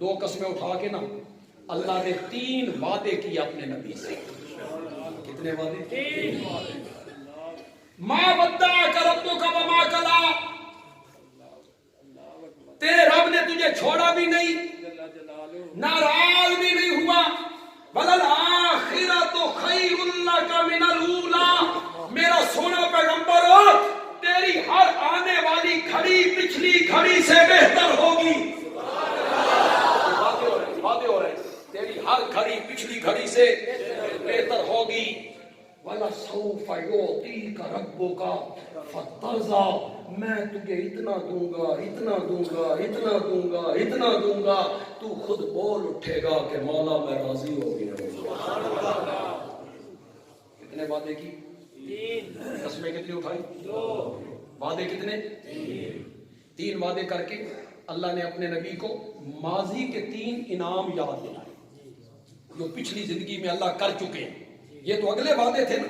دو قسمیں اٹھا کے نا اللہ نے 3 وعدے کیے اپنے نبی سے. کتنے وعدے؟ 3 وعدے. ما ودعک ربک وما قلی, تیرے رب نے تجھے چھوڑا بھی نہیں, ناراض بھی نہیں ہوا. وَلَلْآخِرَةُ خَيْرٌ لَكَ مِنَ الْأُولَىٰ, میرا سونا پیغمبر تیری ہر آنے والی گھڑی پچھلی گھڑی سے بہتر ہوگی. باتیں ہو رہے ہیں, تیری ہر گھڑی پچھلی گھڑی سے بہتر ہوگی. وَلَسَوْفَ يُعْطِيكَ رَبُّكَ فَتَرْضَىٰ, میں تجھے اتنا دوں گا, اتنا دوں گا, اتنا دوں گا, اتنا دوں گا, تو خود بول اٹھے گا کہ مولا میں راضی ہو گیا. کتنے وعدے کی؟ 3. قسمیں کتنی اٹھائی؟ 2. وعدے کتنے؟ 3 وعدے کر کے اللہ نے اپنے نبی کو ماضی کے 3 انعام یاد دلائے جو پچھلی زندگی میں اللہ کر چکے ہیں. یہ تو اگلے وعدے تھے نا.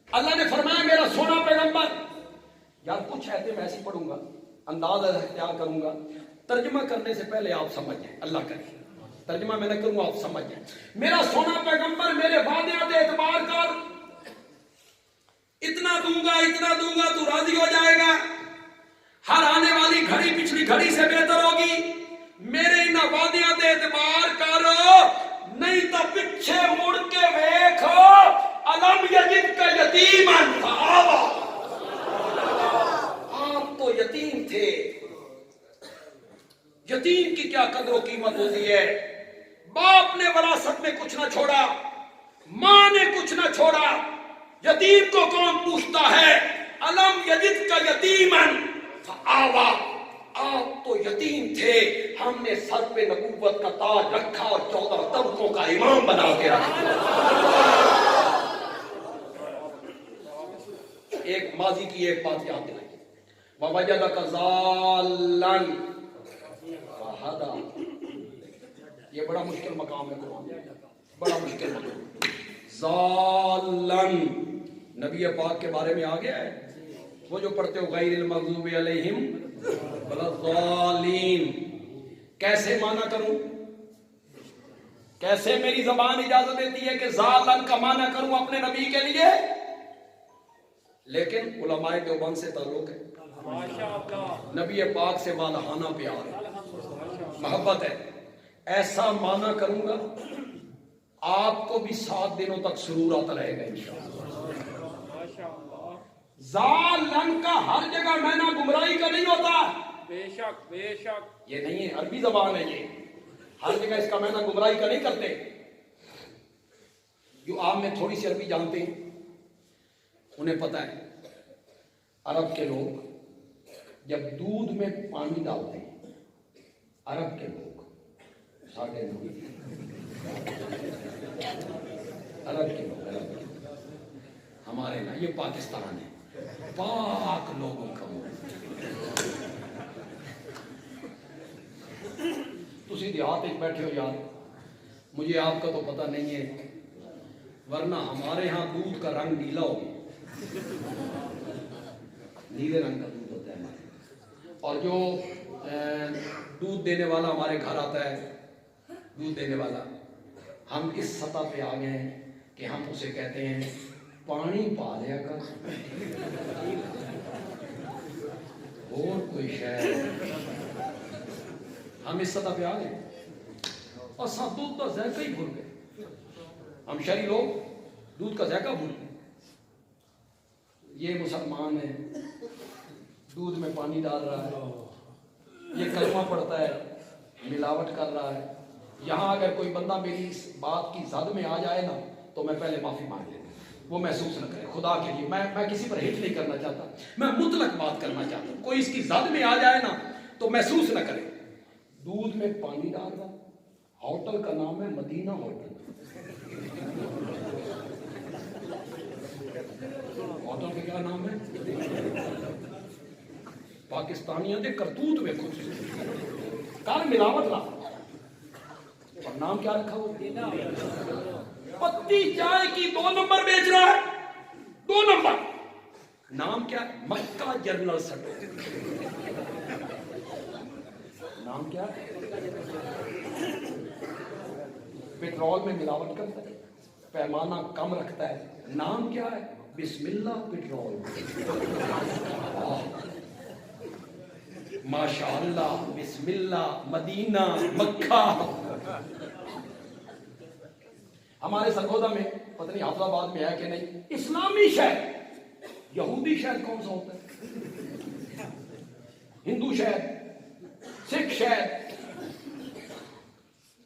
اللہ نے فرمایا میرا سونا پیغمبر, یار کچھ ایسے میں ایسی پڑھوں گا, انداز اختیار کروں گا, ترجمہ کرنے سے پہلے آپ سمجھ جائیں. اللہ کرے ترجمہ میں نہ کروں, آپ سمجھ جائیں. میرا سونا پیغمبر میرے وعدے اعتبار کر, اتنا دوں گا, اتنا دوں گا, تو راضی ہو جائے گا. ہر آنے والی گھڑی پچھلی گھڑی سے بہتر ہوگی. میرے ان وعدیاں دے اعتبار کر, نہیں تو پیچھے مڑ کے دیکھو. الم یجد کا یتیمن فآویٰ, آپ تو یتیم تھے. یتیم کی کیا قدر و قیمت ہوتی ہے. باپ نے وراثت میں کچھ نہ چھوڑا, ماں نے کچھ نہ چھوڑا, یتیم کو کون پوچھتا ہے. الم یجد کا یتیمن فآویٰ, آپ تو یتیم تھے, ہم نے سر پہ نبوت کا تاج رکھا اور 14 طبقوں کا امام بنا کے رکھا. ایک ماضی کی ایک بات یاد دلائی. وَوَجَدَكَ ضَالًّا فَهَدَىٰ, یہ بڑا مشکل مقام ہے قرآن میں, بڑا مشکل مقام. ضَالًّا نبی پاک کے بارے میں آ گیا ہے, وہ جو پڑھتے ہو غیر المغضوب علیہم ولا الضالین. کیسے معنی کروں, کیسے میری زبان اجازت دیتی ہے کہ ضالن کا معنی کروں اپنے نبی کے لیے؟ لیکن علماء دیوبند سے تعلق ہے, نبی پاک سے والہانہ پیار ہے, محبت ہے. ایسا معنی کروں گا آپ کو بھی 7 دنوں تک سرور آتا رہے گا انشاءاللہ. ذالن کا ہر جگہ معنی گمراہی کا نہیں ہوتا. بے شک بے شک, یہ نہیں ہے, عربی زبان ہے یہ, ہر جگہ اس کا معنی گمراہی کا نہیں کرتے. جو آپ میں تھوڑی سی عربی جانتے ہیں انہیں پتہ ہے عرب کے لوگ جب دودھ میں پانی ڈالتے ہیں, عرب کے لوگ ساڑھے عرب کے لوگ، عرب کے، ہمارے نا یہ پاکستان ہے، پاک لوگوں کا ملک۔ تسی دیہات میں بیٹھے ہو یار، مجھے آپ کا تو پتہ نہیں ہے، ورنہ ہمارے ہاں دودھ کا رنگ نیلا ہو گیا، نیلے رنگ کا دودھ ہوتا ہے ہمارے، اور جو دودھ دینے والا ہمارے گھر آتا ہے، دودھ دینے والا، ہم اس سطح پہ آ گئے ہیں کہ ہم اسے کہتے ہیں پانی پا لیا کر، اور کوئی شاید ہم اس سطح پہ آ گئے اور سب دودھ کا ذائقہ ہی بھول گئے، ہم شہری لوگ دودھ کا ذائقہ بھول گئے۔ یہ مسلمان ہے، دودھ میں پانی ڈال رہا ہے، یہ کلمہ پڑھتا ہے، ملاوٹ کر رہا ہے، یہاں اگر کوئی بندہ میری اس بات کی زد میں آ جائے نا تو میں پہلے معافی مانگ لیتا ہوں، وہ محسوس نہ کرے، خدا کے لیے میں کسی پر ہیٹ نہیں کرنا چاہتا، میں مطلق بات کرنا چاہتا ہوں، کوئی اس کی زد میں آ جائے نا تو محسوس نہ کرے۔ دودھ میں پانی ڈال رہا، ہوٹل کا نام ہے مدینہ ہوٹل، ہوٹل کا کیا نام ہے؟ پاکستانیوں کے کرتوت میں کچھ کار ملاوٹ رہا، اور نام کیا رکھا ہوا؟ پتی چائے کی 2 نمبر بیچ رہا ہے، 2 نمبر، نام کیا؟ مکہ جنرل سٹور، نام کیا؟ پیٹرول میں ملاوٹ کرتا ہے، پیمانہ کم رکھتا ہے، نام کیا ہے؟ بسم اللہ پیٹرول، ماشاء اللہ، بسم اللہ، مدینہ، مکہ۔ ہمارے سرگودا میں پتہ نہیں حافظ آباد میں ہے کہ نہیں، اسلامی شہر، یہودی شہر کون سا ہوتا ہے؟ ہندو شہر، سکھ شہر،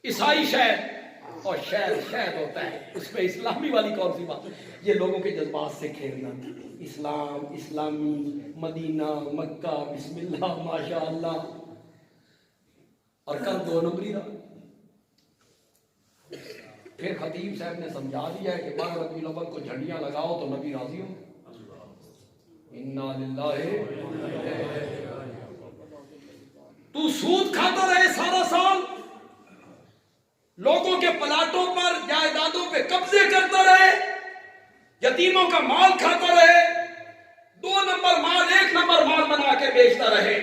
عیسائی شہر، اور شہر شہر ہوتا ہے، اس پہ اسلامی والی کون سی بات؟ یہ لوگوں کے جذبات سے کھیلنا، اسلام، اسلامی، مدینہ، مکہ، بسم اللہ، ماشاء اللہ، اور کل 2 نمبری رہا۔ پھر خطیب صاحب نے سمجھا دیا ہے کہ 12 ربیع الاول کو جھنڈیاں لگاؤ تو نبی راضی ہو، انا للہ۔ تو سود کھاتا رہے سارا سال، لوگوں کے پلاٹوں پر، جائیدادوں پہ قبضے کرتا رہے، یتیموں کا مال کھاتا رہے، 2 نمبر مال 1 نمبر مال بنا کے بیچتا رہے،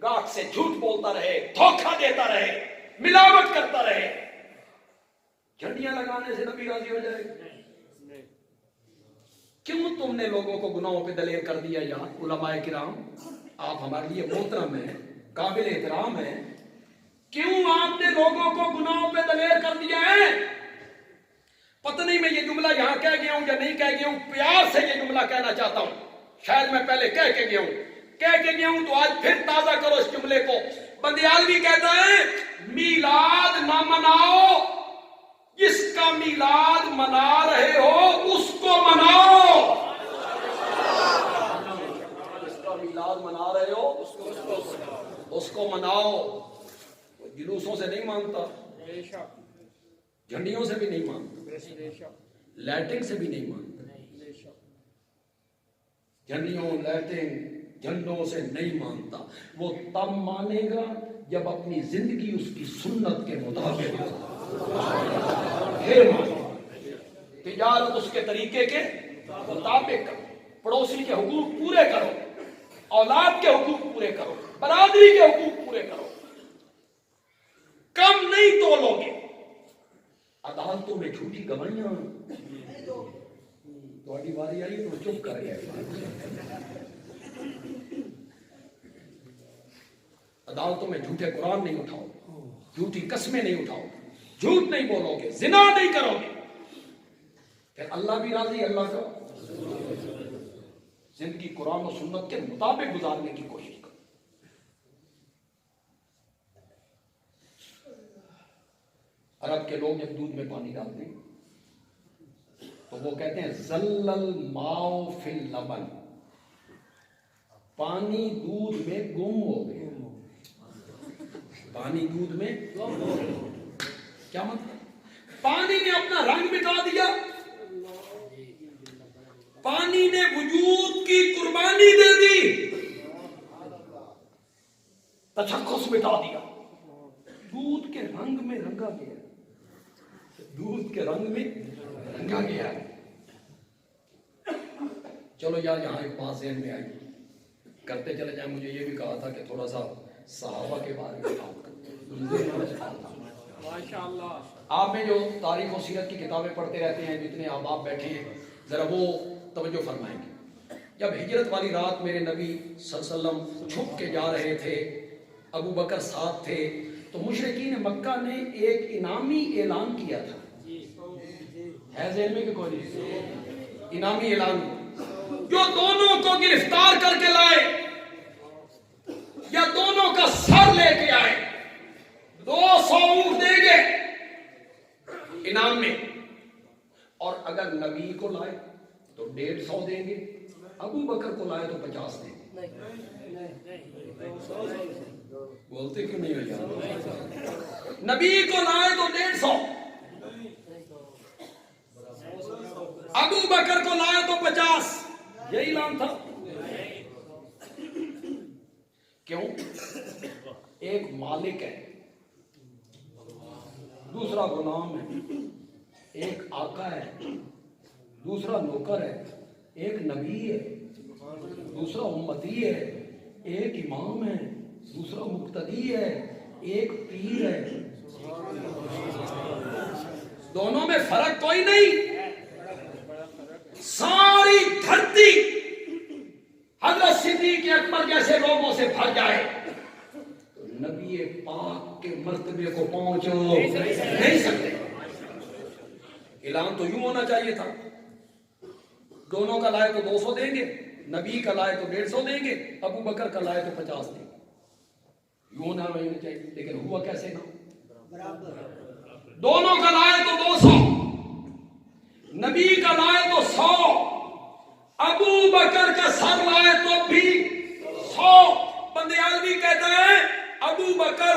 گاہک سے جھوٹ بولتا رہے، دھوکہ دیتا رہے، ملاوٹ کرتا رہے، جھنڈیاں لگانے سے نبی راضی ہو جائے گا؟ کیوں تم نے لوگوں کو گناہوں پہ دلیر کر دیا؟ یار علماء کرام، آپ ہمارے لیے محترم ہیں، قابل احترام ہیں، کیوں آپ نے لوگوں کو گناہوں پہ دلیر کر دیا ہے؟ پتہ نہیں میں یہ جملہ یہاں کہہ گیا ہوں یا نہیں کہہ گیا ہوں، پیار سے یہ جملہ کہنا چاہتا ہوں، شاید میں پہلے کہہ کے گیا ہوں تو آج پھر تازہ کرو اس جملے کو۔ بندیالوی کہتا ہے میلاد نہ مناؤ، جس کا میلاد منا رہے ہو اس کو مناؤ، جس کا میلاد منا رہے ہو اس کو مناؤ۔ جلوسوں سے نہیں مانتا، جھنڈیوں سے بھی نہیں مانتا، لائٹنگ سے بھی نہیں مانتا، جھنڈیوں، لائٹنگ، جھنڈوں سے نہیں مانتا۔ وہ تب مانے گا جب اپنی زندگی اس کی سنت کے مطابق پھر مانے گا۔ تجارت اس کے طریقے کے مطابق کرو، پڑوسی کے حقوق پورے کرو، اولاد کے حقوق پورے کرو، برادری کے حقوق پورے کرو، کم نہیں تولو گے۔ عدالتوں میں جھوٹی گواہیاں، تھوڑی باری آئی تو چپ کر گئے، عدالتوں میں جھوٹے قرآن نہیں اٹھاؤ، جھوٹی قسمیں نہیں اٹھاؤ، جھوٹ نہیں بولو گے، زنا نہیں کرو گے، پھر اللہ بھی راضی، اللہ کا۔ زندگی قرآن و سنت کے مطابق گزارنے کی کوشش کرو۔ عرب کے لوگ جب دودھ میں پانی ڈالتے ہیں تو وہ کہتے ہیں زل الماء فی اللبن، پانی دودھ میں گم ہو گیا، پانی دودھ میں کیا مطلب؟ پانی نے وجود کی قربانی دے دی، تشخص مٹا دیا، دودھ کے رنگ میں رنگا گیا، دودھ کے رنگ میں رنگا گیا۔ چلو یار یہاں ایک بات ذہن میں آئی، کرتے چلے جائیں۔ مجھے یہ بھی کہا تھا کہ تھوڑا سا صحابہ کے بارے میں بات کرتے۔ آپ میں جو تاریخ و سیرت کی کتابیں پڑھتے رہتے ہیں، جتنے احباب بیٹھے ہیں، ذرا وہ توجہ فرمائیں گے۔ جب ہجرت والی رات میرے نبی صلی اللہ علیہ وسلم چھپ کے جا رہے تھے، ابو بکر ساتھ تھے، تو مشرکین مکہ نے ایک انعامی اعلان کیا تھا۔ ہے ذہن میں کہ کوئی نہیں؟ انعامی اعلان جو دونوں کو گرفتار کر کے لائے یا دونوں کا سر لے کے آئے 200 اونٹ دیں گے انعام میں، اور اگر نبی کو لائے تو 150 دیں گے، ابو بکر کو لائے تو 50 دیں گے۔ بولتے کیوں نہیں ہو یار؟ نبی کو لائے تو 150، ابو بکر کو لائے تو 50، یہی اعلان تھا۔ کیوں؟ ایک مالک ہے، دوسرا غلام ہے، ایک آقا ہے، دوسرا نوکر ہے، ایک نبی ہے، دوسرا امتی ہے، ایک امام ہے، دوسرا مقتدی ہے، ایک پیر ہے۔ دونوں میں فرق کوئی نہیں۔ ساری دھرتی حضرت صدیق اکبر جیسے لوگوں سے بھر جائے تو نبی پاک کے مرتبے کو پہنچ نہیں سکتے۔ اعلان تو یوں ہونا چاہیے تھا، دونوں کا لائے تو 200 دیں گے، نبی کا لائے تو 150 دیں گے، ابو بکر کا لائے تو 50 دیں گے، یوں ہونا چاہیے۔ لیکن ہوا کیسے نہ؟ دونوں کا لائے تو 200، نبی کا لائے تو 100، ابو بکر کا سر لائے تو بھی 100۔ بندیالوی کہتا ہے ابو بکر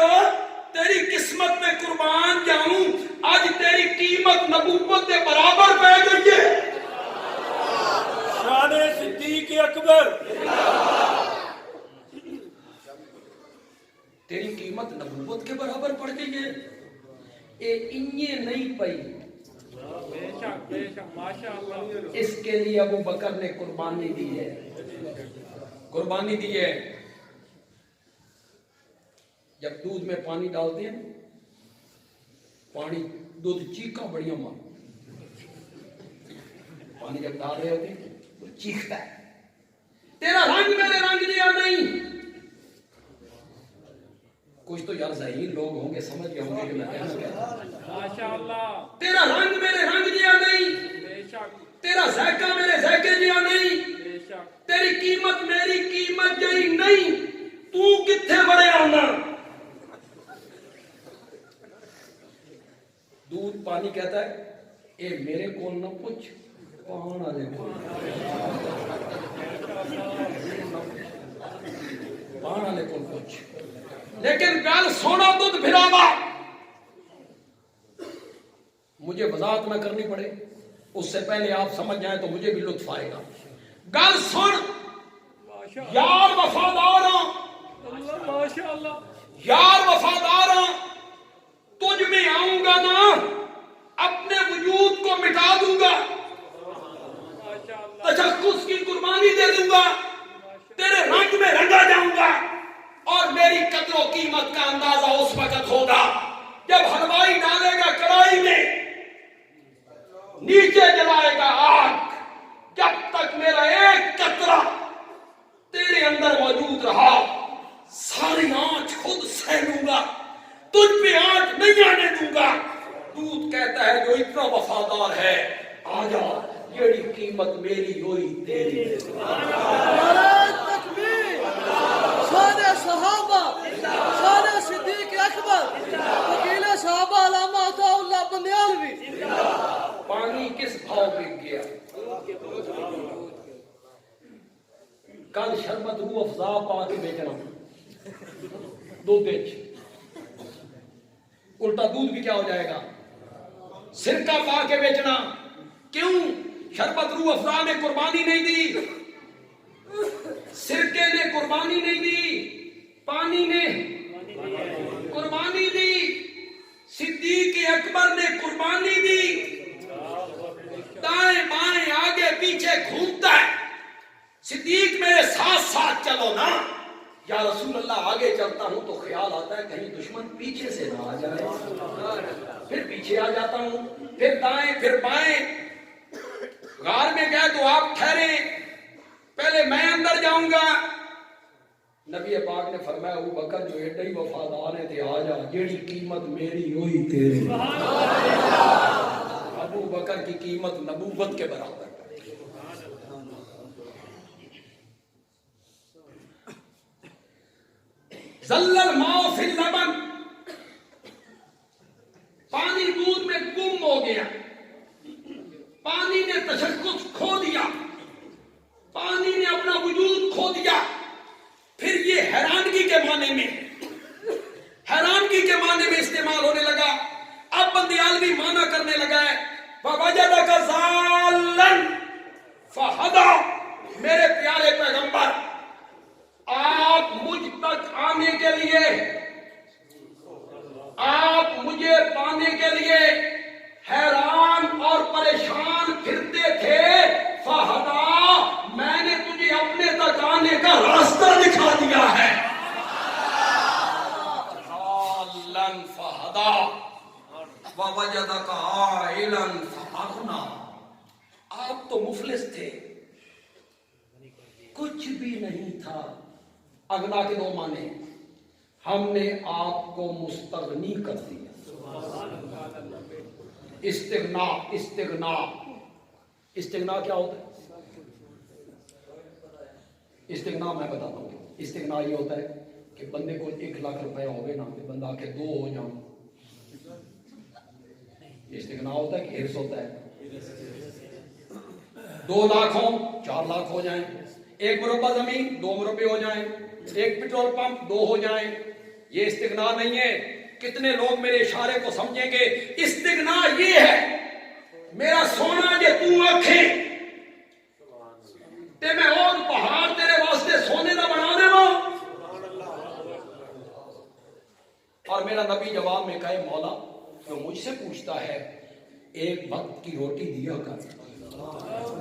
تیری قسمت میں قربان جاؤں، آج تیری قیمت نبوت کے برابر پہ گئی ہے۔ شان صدیق اکبر، تیری قیمت نبوت کے برابر پڑ گئی ہے۔ اے انیہ نہیں پئی، اس کے لیے ابو بکر نے قربانی دی ہے، قربانی دی ہے۔ جب دودھ میں پانی ڈالتے ہیں، پانی دودھ چیخا بڑھیا ماں، پانی جب ڈال رہے ہوتے ہیں وہ چیختا ہے، تیرا رنگ میرے رنگ دیا نہیں۔ کچھ تو یار ذہین لوگ ہوں گے، سمجھ گئے ہوں گے کہ میں کہنا کہتا ہوں۔ ماشاءاللہ، تیرا رنگ میرے رنگ دیا نہیں، تیرا ذائقہ میرے ذائقے دیا نہیں، تیری قیمت میری قیمت جئی نہیں، تو کتھے بڑے آنا۔ دودھ پانی کہتا ہے اے میرے کول نہ پوچھ، کون آ جائے پان والے کول پوچھ، لیکن گل سونا دودھ بھراوا، مجھے وضاحت نہ کرنی پڑے، اس سے پہلے آپ سمجھ جائیں تو مجھے بھی لطف آئے گا۔ گل سن، یار وفادار ہاں، یار وفادار ہاں، تجھ میں آؤں گا نا اپنے وجود کو مٹا دوں گا، تشخص کی قربانی دے دوں گا، تیرے رنگ میں رنگا جاؤں گا، اور میری قدر و قیمت کا اندازہ اس وقت ہوگا جب حلوائی ڈالے گا کڑائی میں، نیچے جلائے گا آگ، جب تک میرا ایک قطرہ تیرے اندر موجود رہا ساری آنچ خود سہ لوں گا، تجھ پہ آنچ نہیں آنے دوں گا۔ دودھ کہتا ہے جو اتنا وفادار ہے آ جا، جیڑی قیمت میری ہوئی تیری۔ شان صحابہ، شان صدیق اکبر، وکیل صحابہ علامہ عطا اللہ بندیالوی۔ پانی کس بھاؤ بک گیا؟ کل شربت روح افزا پا کے بیچنا، دودھ بیچ، الٹا دودھ بھی کیا ہو جائے گا؟ سرکہ پا کے بیچنا۔ کیوں؟ شربت روح افزا نے قربانی نہیں دی، سرکے نے قربانی نہیں دی، پانی نے قربانی دی، صدیق اکبر نے قربانی دی، دائیں بائیں آگے پیچھے گھومتا ہے، صدیق میرے ساتھ ساتھ چلو نا، یا رسول اللہ آگے چلتا ہوں تو خیال آتا ہے کہیں دشمن پیچھے سے نہ آ جائے، پھر پیچھے آ جاتا ہوں، پھر دائیں پھر بائیں، غار میں گئے تو آپ ٹھہرے، پہلے میں اندر جاؤں گا، نبی پاک نے فرمایا ابو بکر جو ایڈا ہی وفادار ہے تے آ جا، جیڑی قیمت میری ہوئی تیری، ابو بکر کی قیمت نبوت کے برابر، ظل الماء فی اللبن، پانی دودھ میں گم ہو گیا، پانی نے تشخص کھو دیا، پانی نے اپنا وجود کھو دیا، پھر یہ حیرانگی کے معنی میں استعمال ہونے لگا، اب بندیالوی معنی کرنے لگا ہے، فَوَجَدَكَ ضَالًّا فَهَدَىٰ، میرے پیارے پیغمبر آپ مجھ تک آنے کے لیے، آپ مجھے پانے کے لیے حیران اور پریشان پھرتے تھے، فَهَدَىٰ، میں نے تجھے اپنے تک آنے کا راستہ دکھا دیا ہے، ضَالًّا فَهَدَىٰ وَوَجَدَكَ عَائِلًا فَأَغْنَىٰ، آپ تو مفلس تھے، کچھ بھی نہیں تھا، اغنا کے دو معنی، ہم نے آپ کو مستغنی کر دیا، استغنا کیا ہوتا ہے؟ استغنا میں بتاتا ہوں، استغنا یہ ہوتا ہے کہ بندے کو 1 لاکھ روپے ہو گئے نا، بندہ آ کے 2 ہو جاؤں، استغنا ہوتا ہے کہ حرص ہوتا ہے، 2 لاکھ ہوں 4 لاکھ ہو جائیں، 1 مربع زمین 2 مربع ہو جائیں، 1 پٹرول پمپ 2 ہو جائیں، یہ استغنا نہیں ہے، کتنے لوگ میرے اشارے کو سمجھیں گے، استغنا یہ ہے میرا سونا جے تو آکھیں تے میں اور پہاڑ تیرے واسطے سونے دا بنا دے وہ، اور میرا نبی جواب میں کہے مولا تو مجھ سے پوچھتا ہے 1 وقت کی روٹی دیا کر،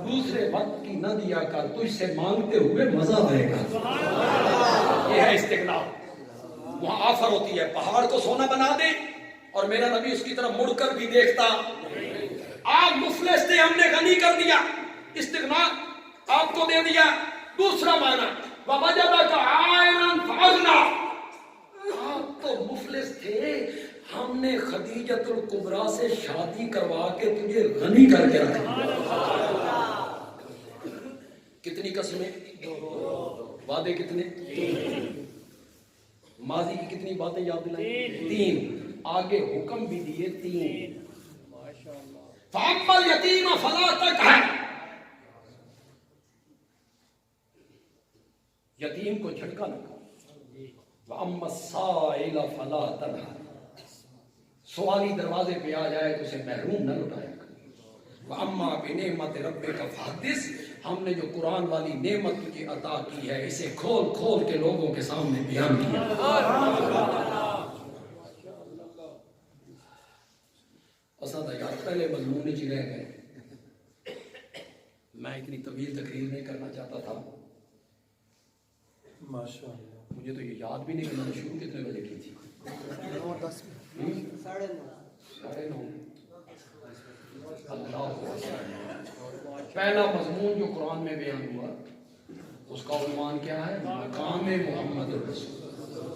دوسرے وقت کی نہ دیا کر، تجھ سے مانگتے ہوئے مزہ آئے گا، یہ ہے استغنا، وہاں آفر ہوتی ہے پہاڑ کو سونا بنا دے، اور میرا نبی اس کی طرف مڑ کر بھی دیکھتا، آپ مفلس تھے ہم نے غنی کر دیا، استغنا آپ کو دے دیا، دوسرا معنی وَوَجَدَكَ عَائِلًا فَأَغْنَىٰ، آپ تو مفلس تھے ہم نے خدیجۃ الکبریٰ سے شادی کروا کے تجھے غنی کر کے رکھا، کتنی قسمیں، وعدے کتنے، ماضی کی کتنی باتیں یاد دلائیں، 3، آگے حکم بھی دیے 3، فَأَمَّا الْيَتِيمَ فَلَا تَقْهَرْ، یتیم کو جھٹکا نہ کر، وَأَمَّا السَّائِلَ فَلَا تَنْهَرْ، سوالی دروازے پہ آ جائے تو اسے محروم نہ لٹایا کر، وَأَمَّا بِنِعْمَتِ رَبِّكَ فَحَدِّثْ، ہم نے جو قرآن والی نعمت تجھے عطا کی ہے اسے کھول کھول کے لوگوں کے سامنے بیان کیا، پسند ہے یار، پہلے مضمون چ رہ گئے، میں اتنی طویل تقریر نہیں کرنا چاہتا تھا، ماشاءاللہ مجھے تو یہ یاد بھی نہیں کہ میں نے شروع کتنے بجے کی تھی، 9:30 پہلا مضمون جو قرآن میں بیان ہوا اس کا عنوان کیا ہے؟ مقام محمد الرسول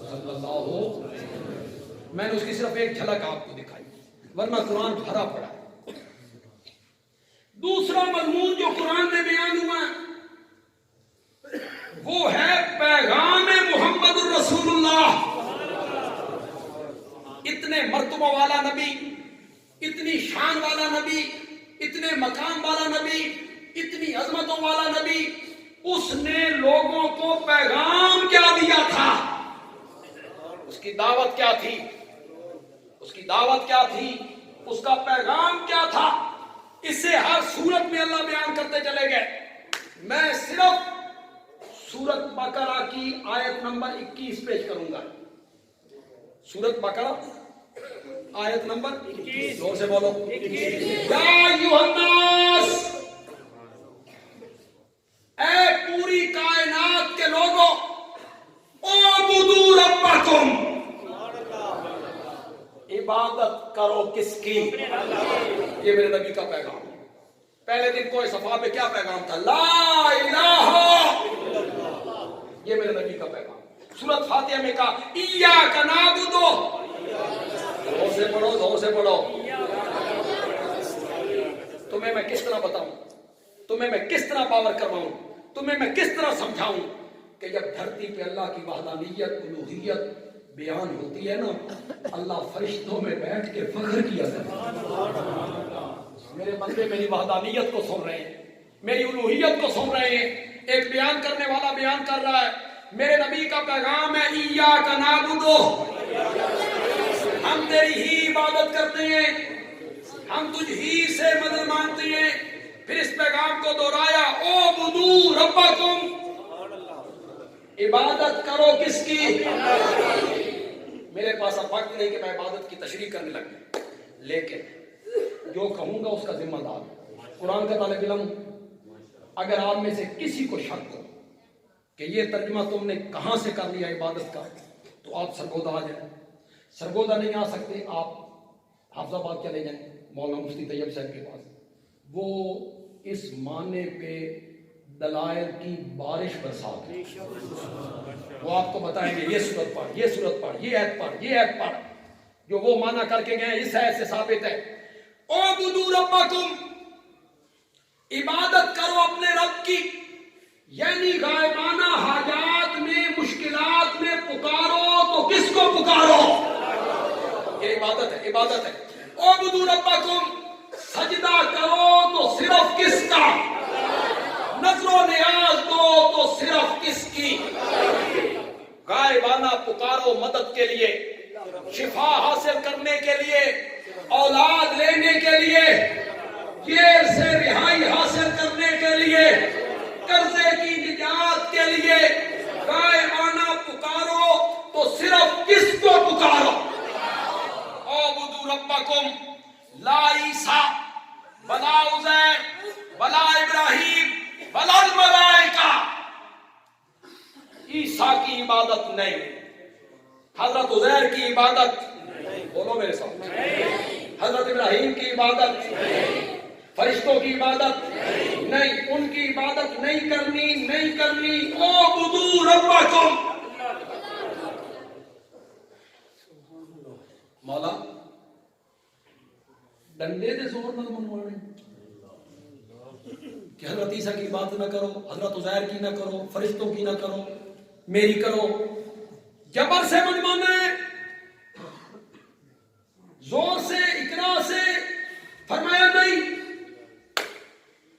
صلی اللہ علیہ وسلم، میں نے اس کی صرف ایک جھلک آپ کو دکھائی، ورنہ قرآن بھرا پڑا ہے۔ دوسرا مضمون جو قرآن میں بیان ہوا وہ ہے پیغام محمد الرسول اللہ، اتنے مرتبہ والا نبی، اتنی شان والا نبی، اتنے مقام والا نبی، اتنی عظمتوں والا نبی، اس نے لوگوں کو پیغام کیا دیا تھا، اس کی دعوت کیا تھی، اس کی دعوت کیا تھی، اس کا پیغام کیا تھا، اسے ہر صورت میں اللہ بیان کرتے چلے گئے. میں صرف سورت بقرہ کی آیت نمبر 21 پیش کروں گا. سورت بقرہ آیت نمبر 21. زور سے بولو. یا ایھا الناس، اے پوری کائنات کے لوگوں، اعبدوا ربکم، عبادت کرو کس کی؟ یہ میرے نبی کا پیغام. پہلے دن کوئی صفحہ پہ کیا پیغام تھا؟ لا الہ. یہ میرے نبی کا پیغام. سورۃ فاتحہ میں کہا ایاک نعبد، زور سے پڑھو، زور سے پڑھو. تمہیں میں کس طرح بتاؤں، تمہیں میں کس طرح باور کرواؤں، تمہیں میں کس طرح سمجھاؤں کہ جب دھرتی پہ اللہ کی وحدانیت الوہیت بیان ہوتی ہے نا، اللہ فرشتوں میں بیٹھ کے فخر کیا کرتا ہے. میرے بندے میری وحدانیت کو سن رہے ہیں، میری الوہیت کو سن رہے ہیں. ایک بیان کرنے والا بیان کر رہا ہے، میرے نبی کا پیغام ہے ایاک نعبد، ہم تیری ہی عبادت کرتے ہیں، ہم تجھ ہی سے مدد مانگتے ہیں. پھر اس پیغام کو دہرایا اعبدوا ربکم، عبادت کرو کس کی؟ میرے پاس اب وقت نہیں کہ میں عبادت کی تشریح کرنے لگوں، لیکن جو کہوں گا اس کا ذمہ دار قرآن کا طالب علم. اگر آپ میں سے کسی کو شک ہو کہ یہ ترجمہ تم نے کہاں سے کر لیا عبادت کا، تو آپ سرگودا آ جائیں. سرگودا نہیں آ سکتے، آپ حافظ آباد چلے جائیں مولانا مفتی طیب صاحب کے پاس. وہ اس معنی پہ دلائل کی بارش برسات ہے. وہ آپ کو بتائیں گے یہ صورت پڑھ، یہ صورت پڑھ، یہ آیت پڑھ، یہ آیت پڑھ، جو وہ معنی کر کے گئے اس آیت سے ثابت ہے. اعبدوا ربکم، عبادت کرو اپنے رب کی، یعنی غائبانہ حاجات میں مشکلات میں پکارو تو کس کو پکارو؟ یہ عبادت ہے، عبادت ہے. اعبدوا ربکم، سجدہ کرو تو صرف کس کا؟ نظر و نیاز دو تو صرف کس کی؟ غائبانہ پکارو مدد کے لیے، شفا حاصل کرنے کے لیے، اولاد لینے کے لیے، جیل سے رہائی حاصل کرنے کے لیے، قرضے کی نجات کے لیے. غائبانہ پکارو تو صرف کس کو پکارو؟ اعبدوا ربکم، لا عیسیٰ ولا عزیر ولا ابراہیم ولا الملائکہ. عیسیٰ کی عبادت نہیں، حضرت عزیر کی عبادت، بولو میرے ساتھ، حضرت ابراہیم کی عبادت، فرشتوں کی عبادت نہیں، ان کی عبادت نہیں کرنی، نہیں کرنی. اعبدوا ربکم. مولا ڈنڈے دے زور نہ منوانے کہ حضرت عیسیٰ کی بات نہ کرو، حضرت عزیر کی نہ کرو، فرشتوں کی نہ کرو، میری کرو. جبر سے منوانا ہے، زور سے، اقرار سے. فرمایا نہیں،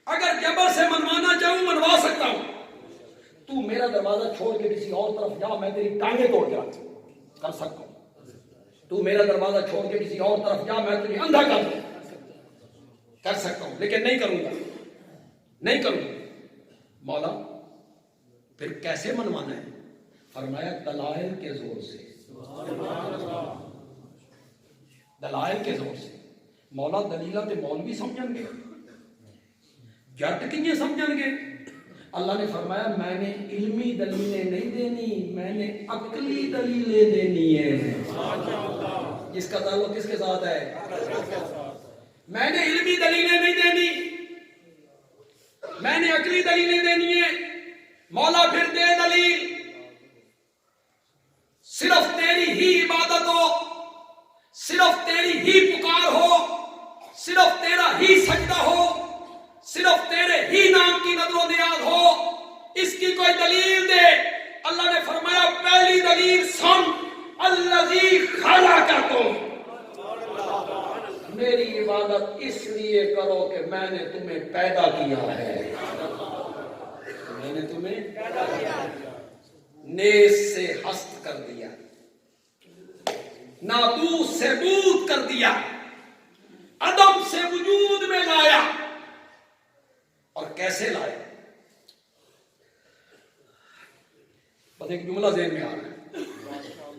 اگر جبر سے منوانا چاہوں منوا سکتا ہوں. تو میرا دروازہ چھوڑ کے کسی اور طرف جا، میں تیری ٹانگیں توڑ کے کر سکتا ہوں. تو میرا دروازہ چھوڑ کے کسی اور طرف جا، میں تجھے اندھا کر سکتا ہوں، لیکن نہیں کروں گا، نہیں کروں گا. مولا پھر کیسے منوانا ہے؟ فرمایا دلائل کے زور سے، دلائل کے زور سے. مولا دلیلہ تے مولوی سمجھن گے، جٹ کیے سمجھن گے. اللہ نے فرمایا میں نے علمی دلیلیں نہیں دینی، میں نے عقلی دلیلیں دینی ہے. جس کا تعلق کس کے ساتھ ہے؟ میں نے علمی دلیلیں نہیں دینی، میں نے عقلی دلیلیں دینی ہے. مولا پھر دے دلیل. صرف تیری ہی عبادت ہو، صرف تیری ہی پکار ہو، صرف تیرا ہی سجدہ ہو، صرف تیرے ہی نام کی نظر و نیاز ہو. اس کی کوئی دلیل دے. اللہ نے فرمایا پہلی دلیل سن، الذی خلقکم، میری عبادت اس لیے کرو کہ میں نے تمہیں پیدا کیا ہے، میں نے تمہیں پیدا کیا ہے، نیز سے ہست کر دیا، نابود سے بود کر دیا، عدم سے وجود میں لایا. بس ایک جملہ ذہن میں آ رہا ہے،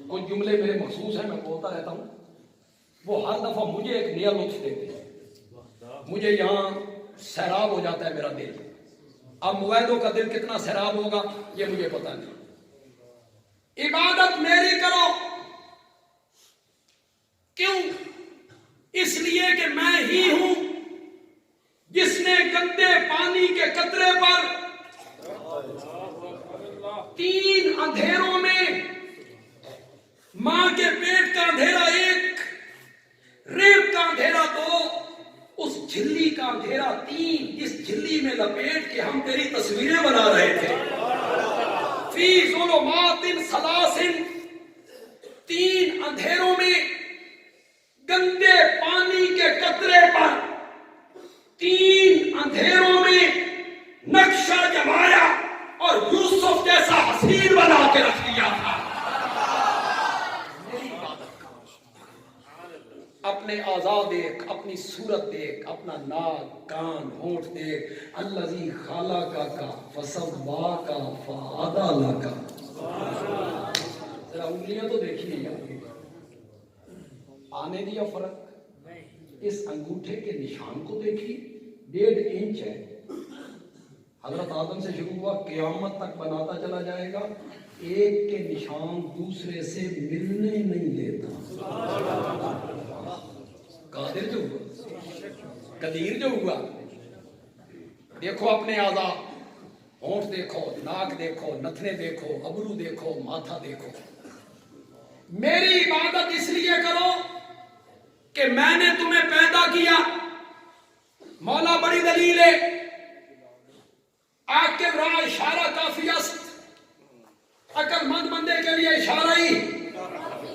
کچھ جملے میرے مخصوص ہیں، میں بولتا رہتا ہوں، وہ ہر دفعہ مجھے ایک نیا لطف دیتے ہیں، مجھے یہاں سیراب ہو جاتا ہے میرا دل۔ اب مویدوں کا دل کتنا سیراب ہوگا یہ مجھے پتہ نہیں۔ عبادت میری کرو، کیوں؟ اس لیے کہ میں ہی ہوں جس نے گندے پانی کے قطرے پر 3 اندھیروں میں، ماں کے پیٹ کا اندھیرا 1، ریپ کا اندھیرا 2، اس جھلی کا اندھیرا 3، جس جھلی میں لپیٹ کے ہم تیری تصویریں بنا رہے تھے، فی ظلمات ثلاث، 3 اندھیروں میں گندے پانی کے قطرے پر 3 اندھیروں میں نقشہ جمایا اور یوسف جیسا حسین بنا کے رکھ دیا تھا۔ اپنے اعضاء دیکھ، اپنی صورت دیکھ، اپنا ناک، کان، ہونٹ دیکھ، الذی خلقک فسواک فعدلک۔ ذرا انگلیاں تو دیکھیے یار، آنے دیا فرق؟ اس انگوٹھے کے نشان کو دیکھیے، 1.5 انچ ہے، حضرت آدم سے شروع ہوا قیامت تک بناتا چلا جائے گا، ایک کے نشان دوسرے سے ملنے نہیں دیتا۔ قادر جو ہوا، قدیر جو ہوا۔ دیکھو اپنے اعضاء، ہونٹ دیکھو، ناک دیکھو، نتنے دیکھو، ابرو دیکھو، ماتھا دیکھو۔ میری عبادت اس لیے کرو کہ میں نے تمہیں پیدا کیا۔ مولا بڑی دلیل ہے، آگ کے راہ اشارہ کافی است، عقل مند بندے کے لیے اشارہ ہی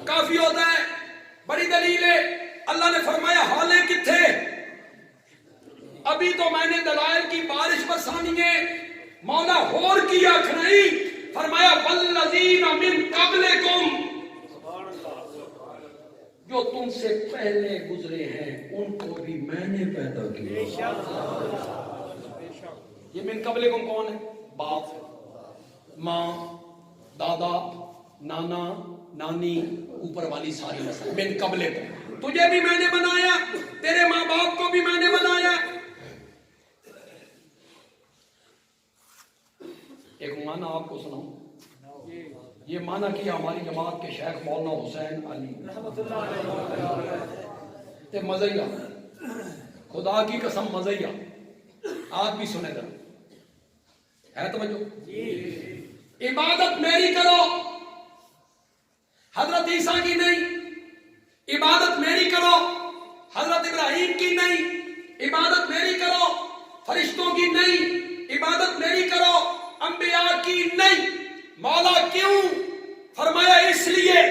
کافی ہوتا ہے۔ بڑی دلیل ہے، اللہ نے فرمایا حالے کتھے، ابھی تو میں نے دلائل کی بارش برسانی ہے۔ مولا ہور کی آنکھ نہیں، فرمایا والذین من قبلکم، جو تم سے پہلے گزرے ہیں ان کو بھی میں نے پیدا کیا۔ یہ من قبلکم کون ہے؟ باپ، ماں، دادا، نانا، نانی، اوپر والی ساری نسل، من قبلکم۔ تجھے بھی میں نے بنایا، تیرے ماں باپ کو بھی میں نے بنایا۔ ایک معنی آپ کو سناؤں، یہ معنی کیا ہماری جماعت کے شیخ مولانا حسین علی تے مزیہ، خدا کی قسم مزیہ، آپ بھی سنے ذرا، ہے توجہ؟ عبادت میری کرو، حضرت عیسیٰ کی نہیں۔ عبادت میری کرو، حضرت ابراہیم کی نہیں۔ عبادت میری کرو، فرشتوں کی نہیں۔ عبادت میری کرو، انبیاء کی نہیں۔ مولا کیوں؟ فرمایا اس لیے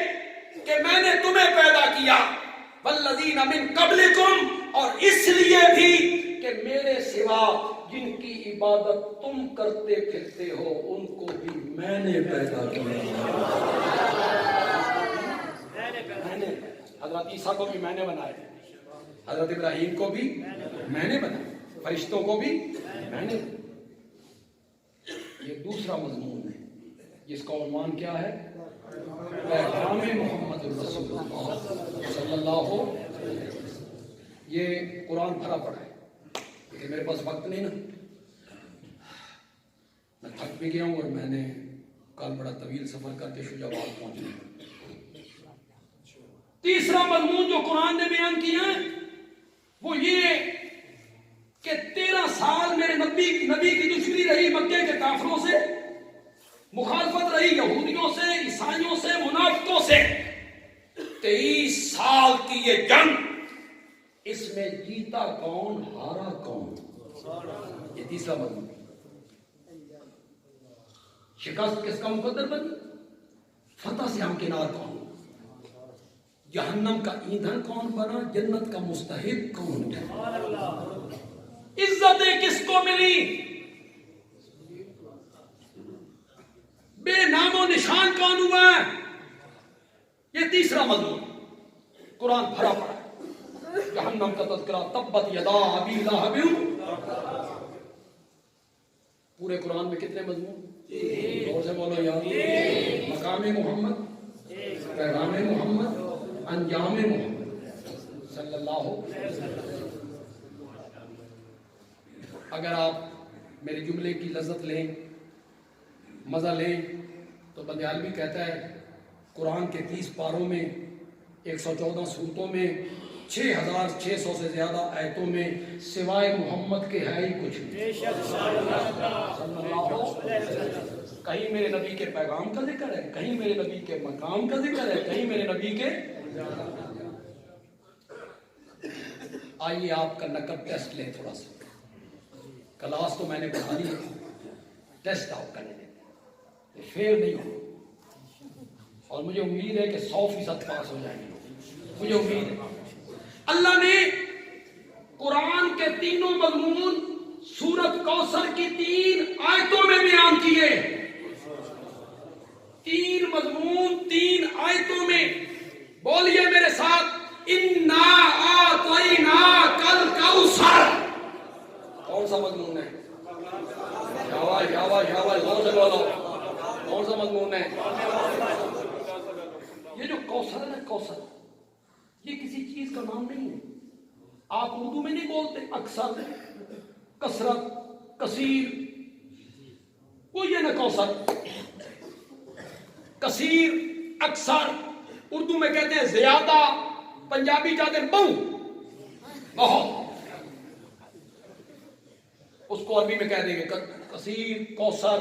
کہ میں نے تمہیں پیدا کیا، والذین من قبلکم، اور اس لیے بھی کہ میرے سوا جن کی عبادت تم کرتے پھرتے ہو ان کو بھی میں نے پیدا کیا۔ حضرت عیسیٰ کو بھی میں نے بنایا، حضرت ابراہیم کو بھی میں نے بنایا، فرشتوں کو بھی میں نے۔ یہ دوسرا مضمون ہے جس کا عنوان کیا ہے؟ پیغام محمد الرسول اللہ صلی اللہ علیہ وسلم۔ یہ قرآن بھرا پڑا ہے لیکن میرے پاس وقت نہیں نا، میں تھک بھی گیا ہوں اور میں نے کل بڑا طویل سفر کر کے شجاع آباد پہنچنا۔ تیسرا مضمون جو قرآن نے بیان کیا ہے وہ یہ کہ 13 سال میرے نبی کی دشمنی رہی مکے کے کافروں سے، مخالفت رہی یہودیوں سے، عیسائیوں سے، منافقوں سے۔ 23 سال کی یہ جنگ، اس میں جیتا کون ہارا کون، یہ تیسرا مضمون۔ شکست کس کا مقدر بنی، فتح سے ہمکنار کون، جہنم کا ایندھن کون بنا، جنت کا مستحق کون ہے، عزتیں کس کو ملی، بے نام و نشان کون ہوا ہے، یہ تیسرا مضمون۔ قرآن بھرا پڑا ہے، جہنم کا تذکرہ، تبت یدا ابی لہب۔ پورے قرآن میں کتنے مضمون؟ زور سے بولو یار. مقام محمد, پیغام محمد, انجام محمد صلی اللہ علیہ وسلم. اگر آپ میرے جملے کی لذت لیں, مزہ لیں, تو بندیالوی کہتا ہے قرآن کے 30 پاروں میں 114 صورتوں میں 6600 سے زیادہ آیتوں میں سوائے محمد کے ہے ہی کچھ نہیں. صلی اللہ علیہ وسلم. کہیں میرے نبی کے پیغام کا ذکر ہے, کہیں میرے نبی کے مقام کا ذکر ہے, کہیں میرے نبی کے. آئیے آپ کا نقد ٹیسٹ لیں تھوڑا سا. کلاس تو میں نے بنا لی, ٹیسٹ آپ کرنے دیں, فیل نہیں ہو. اور مجھے امید ہے کہ 100% پاس ہو جائیں گے, مجھے امید ہے. اللہ نے قرآن کے تینوں مضمون سورت کوثر کی 3 آیتوں میں بیان کیے. 3 مضمون 3 آیتوں میں. بولیے میرے ساتھ, اِنَّا أَعْطَيْنَاكَ الْكَوْثَرَ. کون سا مضمون ہے؟ شاباش زور سے بولو. کون سا مضمون ہے؟ یہ جو کوثر ہے, کوثر یہ کسی چیز کا نام نہیں ہے. آپ اردو میں نہیں بولتے اکثر, کثرت, کثیر, وہ یہ نا کوثر. کثیر, اکثر, اردو میں کہتے ہیں زیادہ, پنجابی کہتے ہیں بہت. اس کو عربی میں کہہ دیں گے کثیر, کوثر.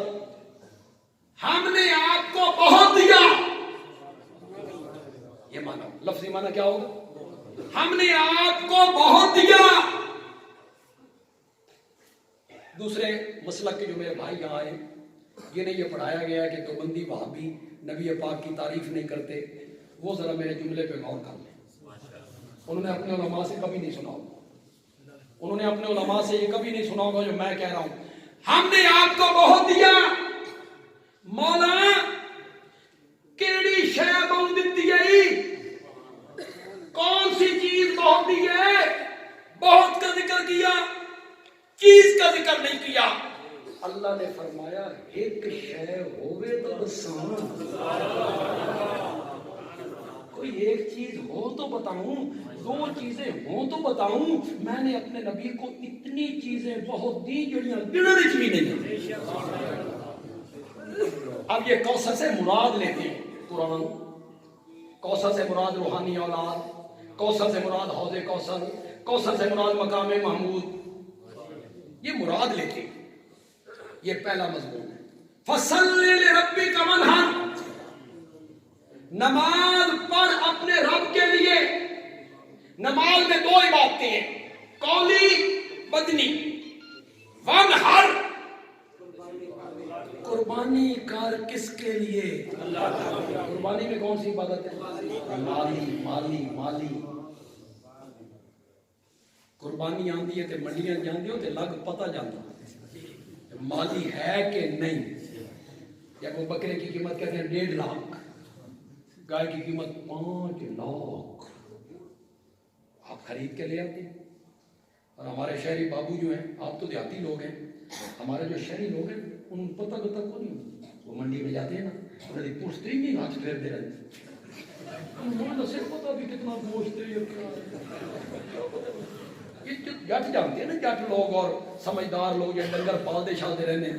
ہم نے آپ کو بہت دیا, یہ مانا لفظی مانا کیا ہوگا؟ ہم نے آپ کو بہت دیا. دوسرے مسلک کے جو میرے بھائی یہاں آئے, یہ نہیں یہ پڑھایا گیا کہ دیوبندی وہابی نبی پاک کی تعریف نہیں کرتے, وہ ذرا میرے جملے پہ غور کر لیں. انہوں نے اپنے علماء سے کبھی نہیں سنا ہوگا, انہوں نے اپنے علماء سے یہ کبھی نہیں سنا ہوگا جو میں کہہ رہا ہوں. ہم نے آپ کو بہت دیا. مولا کیڑی شے بہت دیتی ہے, کون سی چیز بہت دی ہے؟ بہت کا ذکر کیا, چیز کا ذکر نہیں کیا. اللہ نے فرمایا ایک شے ہوئے تو بسان, کوئی ایک چیز ہو تو بتاؤں, 2 چیزیں ہوں تو بتاؤں. میں نے اپنے نبی کو اتنی چیزیں بہت دی جڑیاں گننے بھی نہیں. اب یہ کوثر سے مراد لیتے ہیں قرآن. کوثر سے مراد روحانی اولاد, کوثر سے مراد حوض کوثر, کوثر سے مراد مقام محمود, یہ مراد لیتے ہیں. یہ پہلا مضمون ہے. فَصَلِّ لِرَبِّكَ وَانْحَرْ. نماز پڑھ اپنے رب کے لیے. نماز میں 2 عبادتیں ہیں, قولی, بدنی. وانحر, قربانی کر کس کے لیے؟ قربانی میں کون سی عبادت ہے؟ مالی. قربانی آندی ہے تے منڈیاں جاندی ہو تے لگ پتہ جاندا مالی ہے کہ نہیں. یا وہ بکرے کی قیمت کہتے ہیں 1.5 لاکھ, گائے کی قیمت 5 لاکھ. آپ خرید کے لے آتے ہیں. اور ہمارے شہری بابو جو ہیں, آپ تو دیہاتی لوگ ہیں, ہمارے جو شہری لوگ ہیں ان پتہ کو نہیں. وہ منڈی میں جاتے ہیں نا, انہوں نے پوچھتے ہی نہیں, ہاتھ پھیرتے رہتے. انہوں نے صرف پتہ بھی کتنا گوشت ہے. یہ جٹ جانتے ہیں نا, جٹ لوگ اور سمجھدار لوگ یا ڈنگر پالتے شالتے رہنے.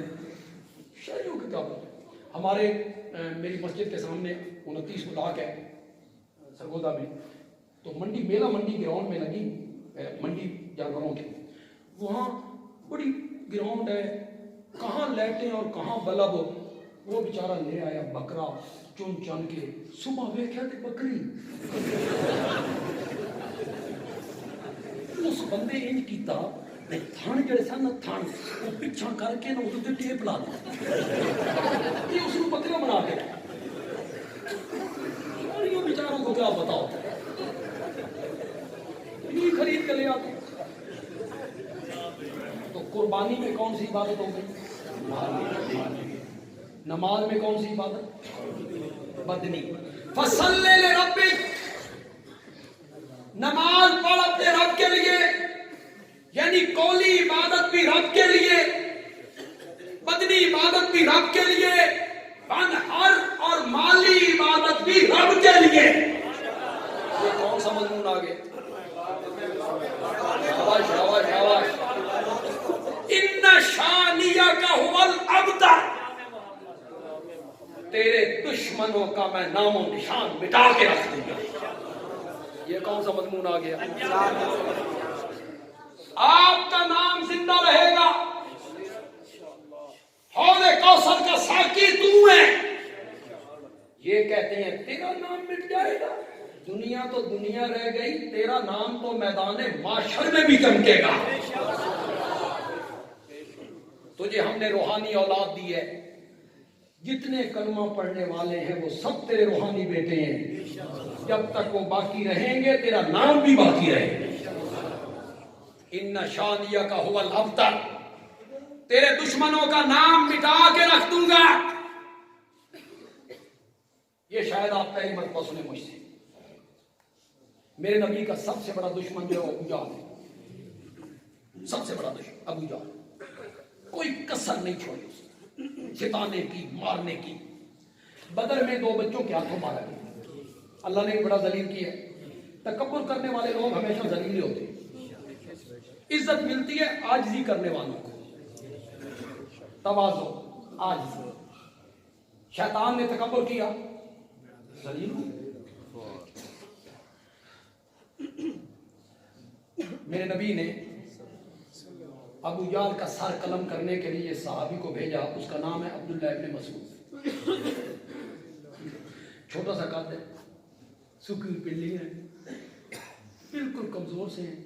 شہریوں کی کیا بات. ہمارے میری مسجد کے سامنے 29 بلاک ہے سرگودا میں, تو منڈی میلہ منڈی گراؤنڈ میں لگی, منڈی جانوروں کی. وہاں بڑی گراؤنڈ ہے, کہاں لیٹیں اور کہاں بلب. وہ بیچارہ لے آیا بکرا چن کے. صبح ویکھیا تے بکری. اس بندے انج کیتا, تھن جڑے سن تھن وہ پچھا کر کے اس تے ٹیپ لا دیا, یہ اس کو بکرا بنا کے. اور یہ بیچاروں کو کیا بتاؤ, یہ خرید کے لے آتے. تو قربانی میں کون سی عبادت ہو گئی؟ نماز میں کون سی عبادت؟ بدنی. فصل لربک, نماز پڑھ اپنے رب کے لیے, یعنی قولی عبادت بھی رب کے لیے, بدنی عبادت بھی رب کے لیے، فانحر اور مالی عبادت بھی رب کے لیے۔ یہ کون سا مضمون آ گیا؟ شاباش شاباش شاباش۔ ان شانیک هو الابتر، تیرے دشمنوں کا میں نام و نشان مٹا کے رکھ دوں گا۔ یہ کون سا مضمون آ گیا؟ آپ کا نام زندہ رہے گا، حوض کوثر کا ساقی تو ہے۔ یہ کہتے ہیں تیرا نام مٹ جائے گا، دنیا تو دنیا رہ گئی، تیرا نام تو میدان معاشر میں بھی چمکے گا۔ تجھے ہم نے روحانی اولاد دی ہے، جتنے کلمہ پڑھنے والے ہیں وہ سب تیرے روحانی بیٹے ہیں، جب تک وہ باقی رہیں گے تیرا نام بھی باقی رہے گا۔ ان شانیک هو الابتر، تیرے دشمنوں کا نام مٹا کے رکھ دوں گا۔ یہ شاید آپ پہلی مرتبہ سنیں مجھ سے، میرے نبی کا سب سے بڑا دشمن جو ہے ابو جہل ہے، سب سے بڑا دشمن ابو جہل، کوئی کسر نہیں چھوڑی اس نے، ستانے کی، مارنے کی۔ بدر میں 2 بچوں کے ہاتھوں مارا گیا، اللہ نے بڑا ذلیل کیا۔ تکبر کرنے والے لوگ ہمیشہ ذلیل ہوتے ہیں، عزت ملتی ہے عاجزی کرنے والوں کو، تواضع، عاجزی۔ شیطان نے تکبر کیا، ذلیل ہوئے۔ میرے نبی نے ابو جہل کا سر قلم کرنے کے لیے صحابی کو بھیجا، اس کا نام ہے عبداللہ ابن مسعود۔ چھوٹا سا قد ہے، سکی پلی ہے، بالکل کمزور سے ہیں۔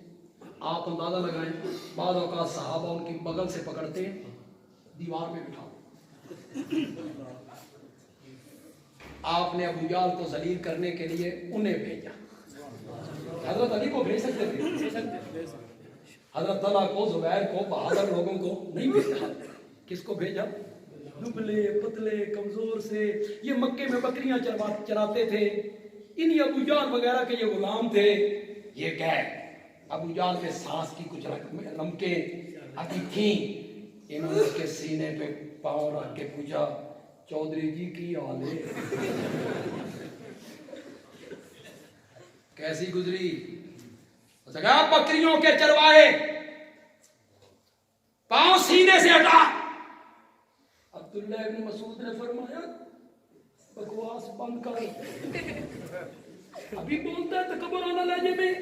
آپ اندازہ لگائیں، بعض اوقات صحابہ ان کی بغل سے پکڑتے ہیں، دیوار میں بٹھاؤ۔ آپ نے ابو جہل کو ذلیل کرنے کے لیے انہیں بھیجا۔ حضرت علی کو بھیج سکتے تھے، حضرت طلحہ کو، زبیر کو، بہادر لوگوں کو نہیں بھیجا۔ کس کو بھیجا؟ دبلے پتلے کمزور سے، یہ مکے میں بکریاں چراتے تھے، انہی ابو جہل وغیرہ کے یہ غلام تھے۔ یہ کہ ابو جہل میں سانس کی کچھ رمکیں ابھی تھیں، انہوں نے اس کے سینے پہ پاؤں رکھ کے پوچھا، چودھری جی کی حال ہے؟ کیسی گزری؟ بکریوں کے چرواہے، پاؤں سینے سے ہٹا۔ عبداللہ ابن مسعود نے فرمایا بکواس بند کر، ابھی بولتا ہے تکبر آنا لہجے میں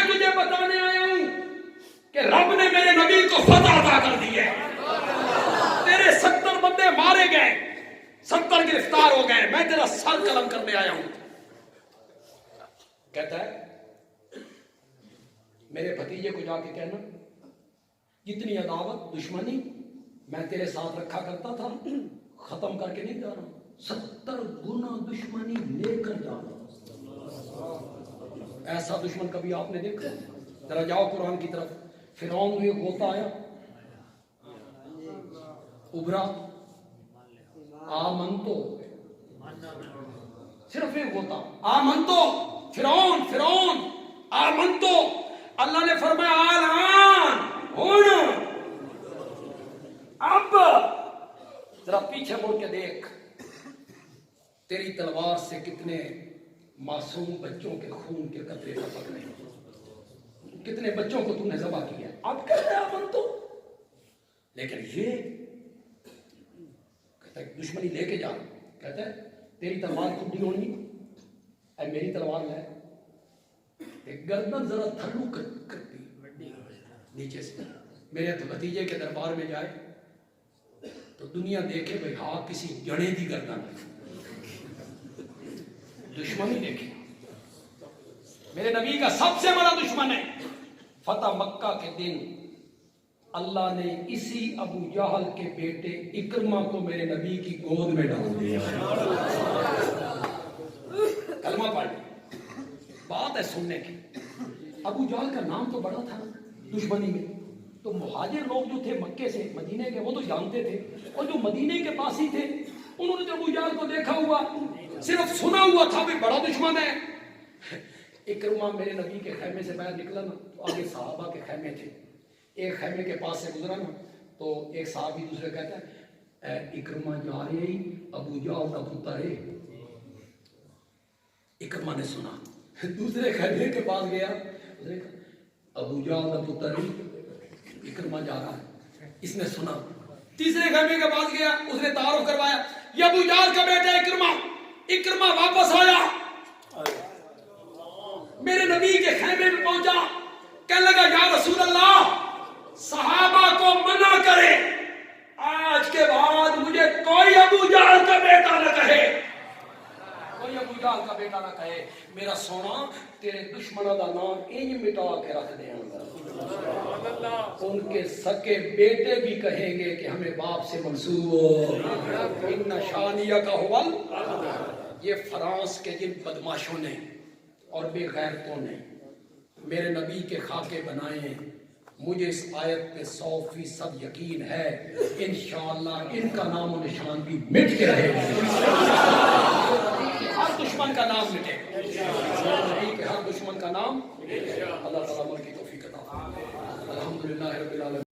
تجھے بتانے آیا ہوں کہ رب نے میرے نبی کو فتح عطا کر دی ہے، تیرے 70 بندے مارے گئے، 70 گرفتار ہو گئے، میں تیرا سر قلم کرنے آیا ہوں۔ کہتا ہے میرے بھتیجے کو جا کے کہنا، جتنی عداوت دشمنی میں تیرے ساتھ رکھا کرتا تھا ختم کر کے نہیں جا رہا، 70 گنا دشمنی لے کر جا رہا۔ ایسا دشمن کبھی آپ نے دیکھا؟ ذرا جاؤ قرآن کی طرف۔ فرعون میں غوطہ آیا، ابھرا، آمنتو، صرف ایک غوطہ، آمنتو، فرعون آمنتو۔ اللہ نے فرمایا آلان ہونا، اب ذرا پیچھے مڑ کے دیکھ، تیری تلوار سے کتنے معصوم بچوں کے خون کے قطرے ٹپک رہے ہیں، کتنے بچوں کو تم نے ذبح کیا، اب کہتا ہے آمنتو۔ لیکن یہ کہتا ہے دشمنی لے کے جا، کہتا ہے تیری تلوار کھڈی ہونی، اے میری تلوار لے، گردن ذرا تھلو کرتی نیچے سے، میرے بھتیجے کے دربار میں جائے تو دنیا دیکھے بھئی ہاں کسی جڑے دی گردن، دشمنی دیکھے۔ میرے نبی کا سب سے بڑا دشمن ہے۔ فتح مکہ کے دن اللہ نے اسی ابو جہل کے بیٹے اکرمہ کو میرے نبی کی گود میں ڈال دیا۔ کلمہ پڑھ، بات ہے سننے کی۔ ابو جہل کا نام تو بڑا تھا دشمنی میں، تو مہاجر لوگ جو تھے مکے سے مدینے کے وہ تو جانتے تھے، اور جو مدینے کے پاس ہی تھے انہوں نے جو ابو جہل کو دیکھا ہوا، صرف سنا ہوا تھا بھی بڑا دشمن ہے۔ اکرمہ میرے نبی کے خیمے سے باہر نکلا نا تو آگے صحابہ کے خیمے تھے، ایک خیمے کے پاس سے گزرا نا تو ایک صحابی دوسرے کہتا ہے اکرما جا رہے ہی ابو جہل کا پتر ہے. اکرما نے سنا, دوسرے خیمے کے پاس گیا, ابو جہل کا پتر ہے, اکرما جا رہا ہے. اس نے سنا, تیسرے خیمے کے پاس گیا, اس نے تعارف کروایا, یہ ابو جہل کا بیٹا اکرما. اکرما واپس آیا, میرے نبی کے خیمے میں پہنچا, کہنے لگا یا رسول اللہ صحابہ کو منع کرے, آج کے بعد مجھے کوئی ابو جہل کا بیٹا نہ کہے, کوئی ابو جہل کا بیٹا نہ کہے. میرا سونا تیرے دشمنوں کا نام انج مٹا کے رکھ دیں گا, ان کے سکے بیٹے بھی کہیں گے کہ ہمیں باپ سے منسوب ہو. ان شانیہ کا حول, یہ فرانس کے جن بدماشوں نے اور بے غیرتوں نے میرے نبی کے خاکے بنائے ہیں, مجھے اس آیت پہ 100% یقین ہے انشاءاللہ ان کا نام و نشان بھی مٹ کے رہے گا. ہر دشمن کا نام مٹے, ہر دشمن کا نام. اللہ تعالیٰ عمل کی توفیق عطا فرمائے. الحمدللہ رب العالمین.